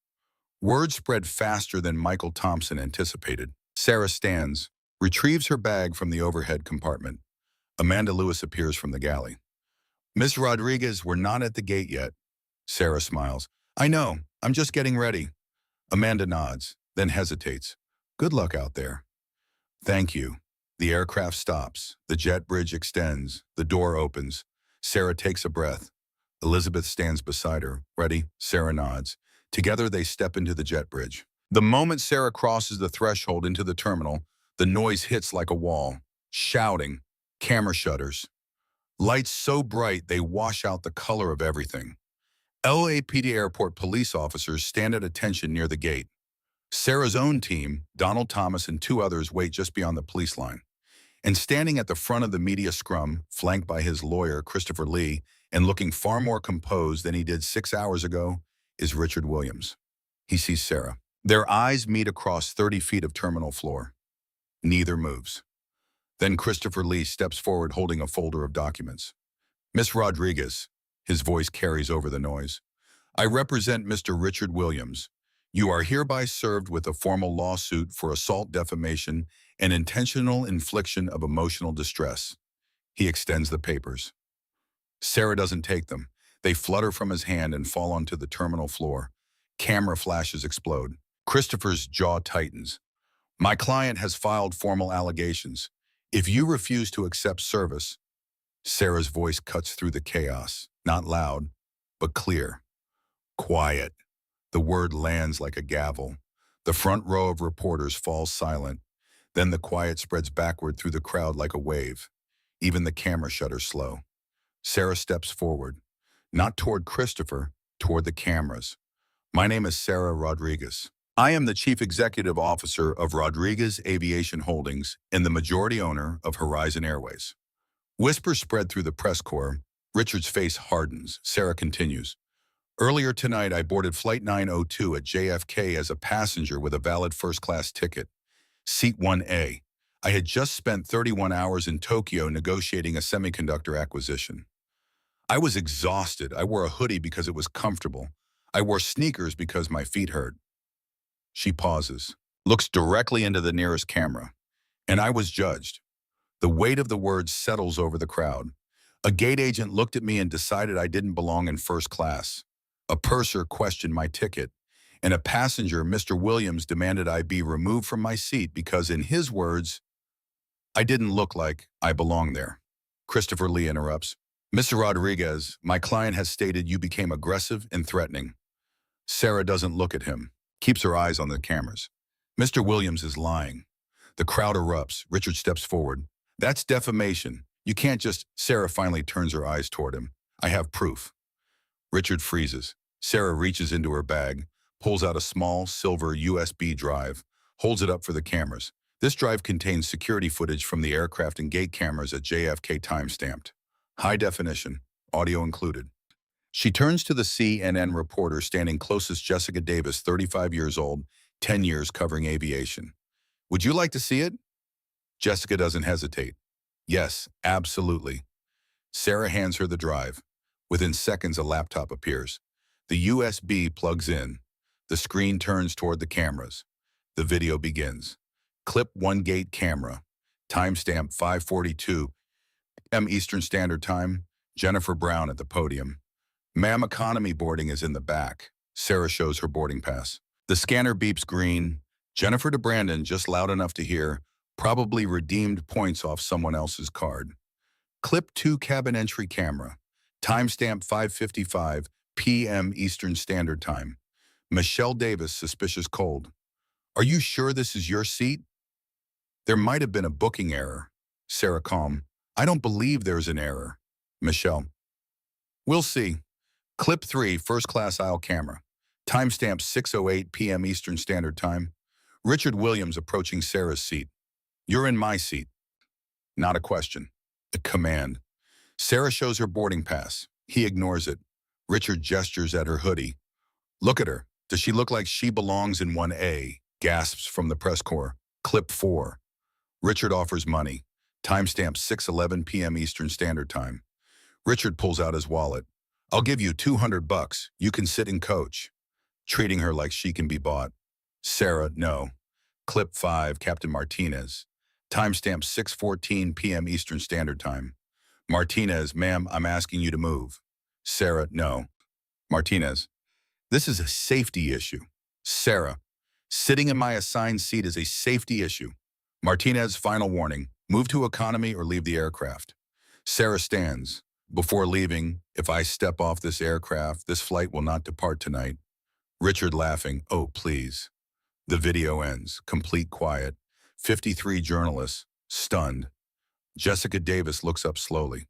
Word spread faster than Michael Thompson anticipated. Sarah stands, retrieves her bag from the overhead compartment. Amanda Lewis appears from the galley. "Miss Rodriguez, we're not at the gate yet." Sarah smiles. "I know, I'm just getting ready." Amanda nods, then hesitates. "Good luck out there." "Thank you." The aircraft stops. The jet bridge extends. The door opens. Sarah takes a breath. Elizabeth stands beside her. "Ready?" Sarah nods. Together they step into the jet bridge. The moment Sarah crosses the threshold into the terminal, the noise hits like a wall. Shouting. Camera shutters. Lights so bright they wash out the color of everything. LAPD airport police officers stand at attention near the gate. Sarah's own team, Donald Thomas and two others, wait just beyond the police line. And standing at the front of the media scrum, flanked by his lawyer, Christopher Lee, and looking far more composed than he did 6 hours ago, is Richard Williams. He sees Sarah. Their eyes meet across 30 feet of terminal floor. Neither moves. Then Christopher Lee steps forward holding a folder of documents. "Miss Rodriguez," his voice carries over the noise, "I represent Mr. Richard Williams. You are hereby served with a formal lawsuit for assault, defamation, and intentional infliction of emotional distress." He extends the papers. Sarah doesn't take them. They flutter from his hand and fall onto the terminal floor. Camera flashes explode. Christopher's jaw tightens. "My client has filed formal allegations. If you refuse to accept service..." Sarah's voice cuts through the chaos, not loud, but clear. "Quiet." The word lands like a gavel. The front row of reporters falls silent. Then the quiet spreads backward through the crowd like a wave. Even the camera shutters slow. Sarah steps forward, not toward Christopher, toward the cameras. "My name is Sarah Rodriguez. I am the Chief Executive Officer of Rodriguez Aviation Holdings and the majority owner of Horizon Airways." Whispers spread through the press corps. Richard's face hardens. Sarah continues. "Earlier tonight, I boarded Flight 902 at JFK as a passenger with a valid first-class ticket, Seat 1A. I had just spent 31 hours in Tokyo negotiating a semiconductor acquisition. I was exhausted. I wore a hoodie because it was comfortable. I wore sneakers because my feet hurt." She pauses, looks directly into the nearest camera. "And I was judged." The weight of the words settles over the crowd. "A gate agent looked at me and decided I didn't belong in first class. A purser questioned my ticket, and a passenger, Mr. Williams, demanded I be removed from my seat because, in his words, I didn't look like I belonged there." Christopher Lee interrupts. "Mr. Rodriguez, my client has stated you became aggressive and threatening." Sarah doesn't look at him, keeps her eyes on the cameras. "Mr. Williams is lying." The crowd erupts. Richard steps forward. "That's defamation. You can't just..." Sarah finally turns her eyes toward him. "I have proof." Richard freezes. Sarah reaches into her bag, pulls out a small silver USB drive, holds it up for the cameras. This drive contains security footage from the aircraft and gate cameras at JFK, time-stamped. High definition, audio included. She turns to the CNN reporter standing closest, Jessica Davis, 35 years old, 10 years covering aviation. "Would you like to see it?" Jessica doesn't hesitate. "Yes, absolutely." Sarah hands her the drive. Within seconds, a laptop appears. The USB plugs in. The screen turns toward the cameras. The video begins. Clip 1 gate camera. Timestamp 5:42 p.m. Eastern Standard Time. Jennifer Brown at the podium. Ma'am, economy boarding is in the back. Sarah shows her boarding pass. The scanner beeps green. Jennifer to Brandon, just loud enough to hear, probably redeemed points off someone else's card. Clip 2 cabin entry camera. Timestamp 5:55 p.m. Eastern Standard Time. Michelle Davis, suspicious cold. Are you sure this is your seat? There might have been a booking error. Sarah calm. I don't believe there's an error. Michelle. We'll see. Clip 3 first class aisle camera. Timestamp 6:08 p.m. Eastern Standard Time. Richard Williams approaching Sarah's seat. You're in my seat. Not a question. A command. Sarah shows her boarding pass. He ignores it. Richard gestures at her hoodie. Look at her. Does she look like she belongs in 1A? Gasps from the press corps. Clip 4. Richard offers money. Timestamp 6:11 p.m. Eastern Standard Time. Richard pulls out his wallet. I'll give you $200. You can sit and coach. Treating her like she can be bought. Sarah, no. Clip 5, Captain Martinez. Timestamp 6:14 p.m. Eastern Standard Time. Martinez, ma'am, I'm asking you to move. Sarah, no. Martinez, this is a safety issue. Sarah, sitting in my assigned seat is a safety issue. Martinez, final warning. Move to economy or leave the aircraft. Sarah stands. Before leaving, if I step off this aircraft, this flight will not depart tonight. Richard laughing, oh, please. The video ends. Complete quiet. 53 journalists, stunned. Jessica Davis looks up slowly.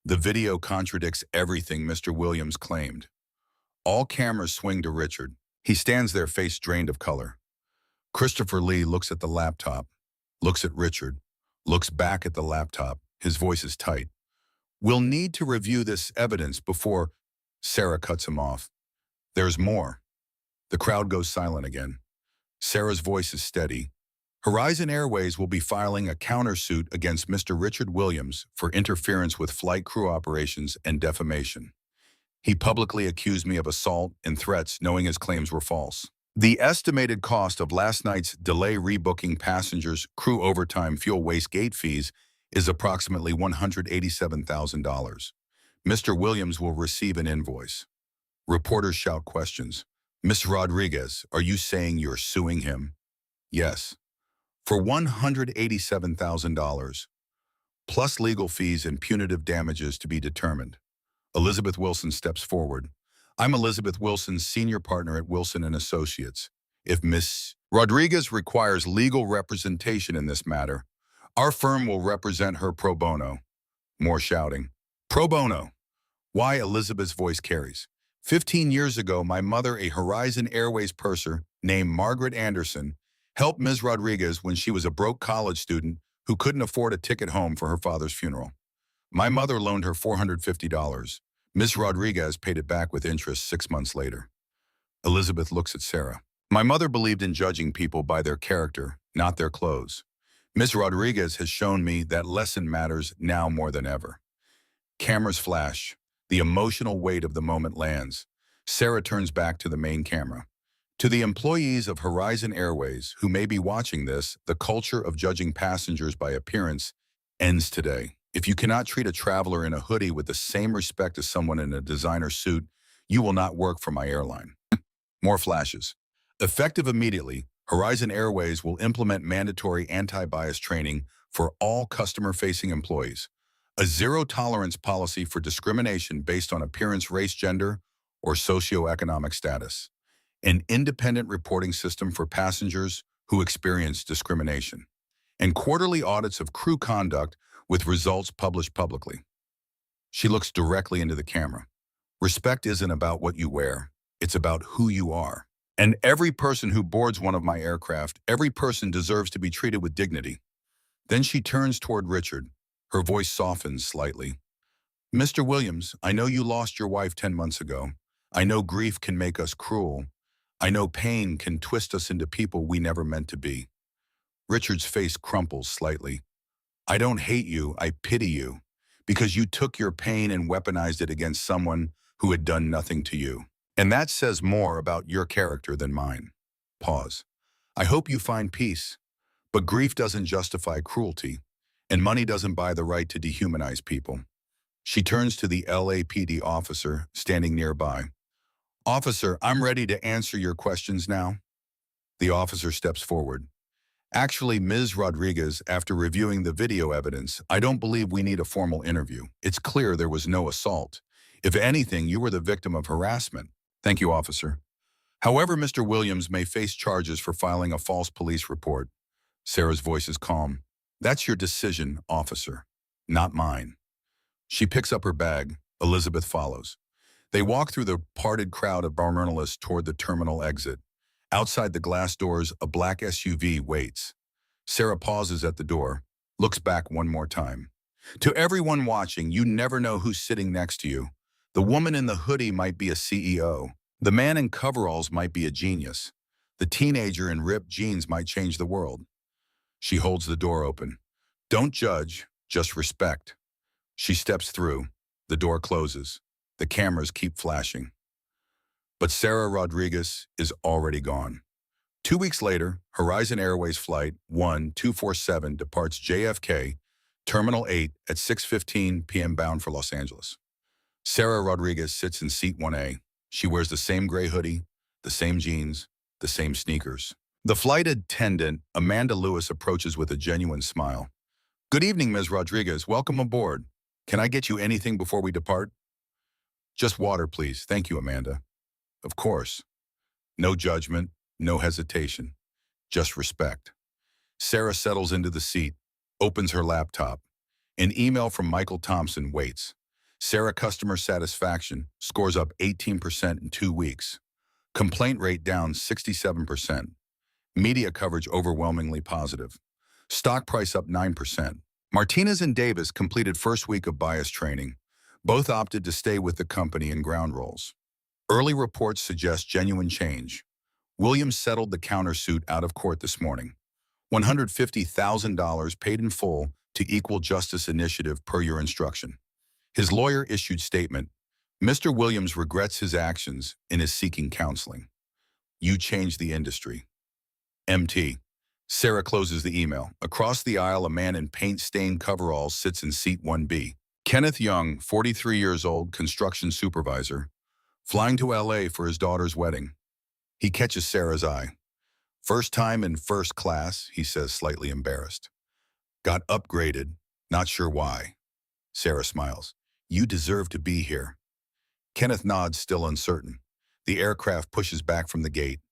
The video contradicts everything Mr. Williams claimed. All cameras swing to Richard. He stands there, face drained of color. Christopher Lee looks at the laptop, looks at Richard, looks back at the laptop. His voice is tight. We'll need to review this evidence before... Sarah cuts him off. There's more. The crowd goes silent again. Sarah's voice is steady. Horizon Airways will be filing a countersuit against Mr. Richard Williams for interference with flight crew operations and defamation. He publicly accused me of assault and threats, knowing his claims were false. The estimated cost of last night's delay rebooking passengers, crew overtime, fuel waste gate fees is approximately $187,000. Mr. Williams will receive an invoice. Reporters shout questions. Ms. Rodriguez, are you saying you're suing him? Yes. For $187,000, plus legal fees and punitive damages to be determined. Elizabeth Wilson steps forward. I'm Elizabeth Wilson, senior partner at Wilson & Associates. If Ms. Rodriguez requires legal representation in this matter, our firm will represent her pro bono. More shouting. Pro bono. Why? Elizabeth's voice carries. 15 years ago, my mother, a Horizon Airways purser named Margaret Anderson, helped Ms. Rodriguez when she was a broke college student who couldn't afford a ticket home for her father's funeral. My mother loaned her $450. Ms. Rodriguez paid it back with interest 6 months later. Elizabeth looks at Sarah. My mother believed in judging people by their character, not their clothes. Ms. Rodriguez has shown me that lesson matters now more than ever. Cameras flash. The emotional weight of the moment lands. Sarah turns back to the main camera. To the employees of Horizon Airways who may be watching this, the culture of judging passengers by appearance ends today. If you cannot treat a traveler in a hoodie with the same respect as someone in a designer suit, you will not work for my airline. More flashes. Effective immediately, Horizon Airways will implement mandatory anti-bias training for all customer-facing employees, a zero-tolerance policy for discrimination based on appearance, race, gender, or socioeconomic status, an independent reporting system for passengers who experience discrimination, and quarterly audits of crew conduct with results published publicly. She looks directly into the camera. Respect isn't about what you wear. It's about who you are. And every person who boards one of my aircraft, every person deserves to be treated with dignity. Then she turns toward Richard. Her voice softens slightly. Mr. Williams, I know you lost your wife 10 months ago. I know grief can make us cruel. I know pain can twist us into people we never meant to be. Richard's face crumples slightly. I don't hate you, I pity you, because you took your pain and weaponized it against someone who had done nothing to you. And that says more about your character than mine. Pause. I hope you find peace, but grief doesn't justify cruelty, and money doesn't buy the right to dehumanize people. She turns to the LAPD officer standing nearby. "Officer, I'm ready to answer your questions now." The officer steps forward. "Actually, Ms. Rodriguez, after reviewing the video evidence, I don't believe we need a formal interview. It's clear there was no assault. If anything, you were the victim of harassment." "Thank you, officer." "However, Mr. Williams may face charges for filing a false police report." Sarah's voice is calm. "That's your decision, officer, not mine." She picks up her bag. Elizabeth follows. They walk through the parted crowd of journalists toward the terminal exit. Outside the glass doors, a black SUV waits. Sarah pauses at the door, looks back one more time. To everyone watching, you never know who's sitting next to you. The woman in the hoodie might be a CEO. The man in coveralls might be a genius. The teenager in ripped jeans might change the world. She holds the door open. "Don't judge, just respect." She steps through. The door closes. The cameras keep flashing. But Sarah Rodriguez is already gone. 2 weeks later, Horizon Airways Flight 1247 departs JFK, Terminal 8 at 6:15 p.m. bound for Los Angeles. Sarah Rodriguez sits in seat 1A. She wears the same gray hoodie, the same jeans, the same sneakers. The flight attendant, Amanda Lewis, approaches with a genuine smile. "Good evening, Ms. Rodriguez. Welcome aboard. Can I get you anything before we depart?" "Just water, please. Thank you, Amanda." "Of course." No judgment, no hesitation, just respect. Sarah settles into the seat, opens her laptop. An email from Michael Thompson waits. Sarah customer satisfaction scores up 18% in 2 weeks. Complaint rate down 67%. Media coverage overwhelmingly positive. Stock price up 9%. Martinez and Davis completed first week of bias training. Both opted to stay with the company in ground roles. Early reports suggest genuine change. Williams settled the countersuit out of court this morning. $150,000 paid in full to Equal Justice Initiative per your instruction. His lawyer issued statement. Mr. Williams regrets his actions and is seeking counseling. You changed the industry. MT. Sarah closes the email. Across the aisle, a man in paint-stained coveralls sits in seat 1B. Kenneth Young, 43 years old, construction supervisor, flying to LA for his daughter's wedding. He catches Sarah's eye. "First time in first class," he says, slightly embarrassed. "Got upgraded, not sure why." Sarah smiles. "You deserve to be here." Kenneth nods, still uncertain. The aircraft pushes back from the gate.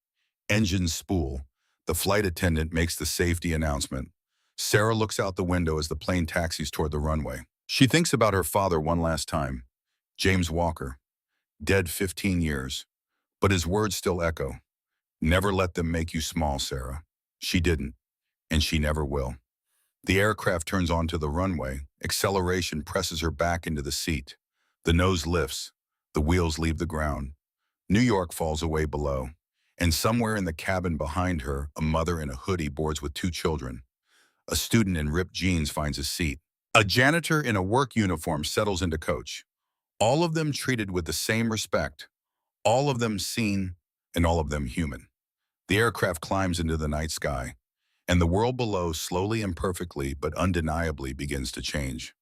Engines spool. The flight attendant makes the safety announcement. Sarah looks out the window as the plane taxis toward the runway. She thinks about her father one last time. James Walker, dead 15 years. But his words still echo. "Never let them make you small, Sarah." She didn't, and she never will. The aircraft turns onto the runway. Acceleration presses her back into the seat. The nose lifts. The wheels leave the ground. New York falls away below. And somewhere in the cabin behind her, a mother in a hoodie boards with 2 children. A student in ripped jeans finds a seat. A janitor in a work uniform settles into coach. All of them treated with the same respect. All of them seen, and all of them human. The aircraft climbs into the night sky, and the world below slowly and perfectly but undeniably begins to change.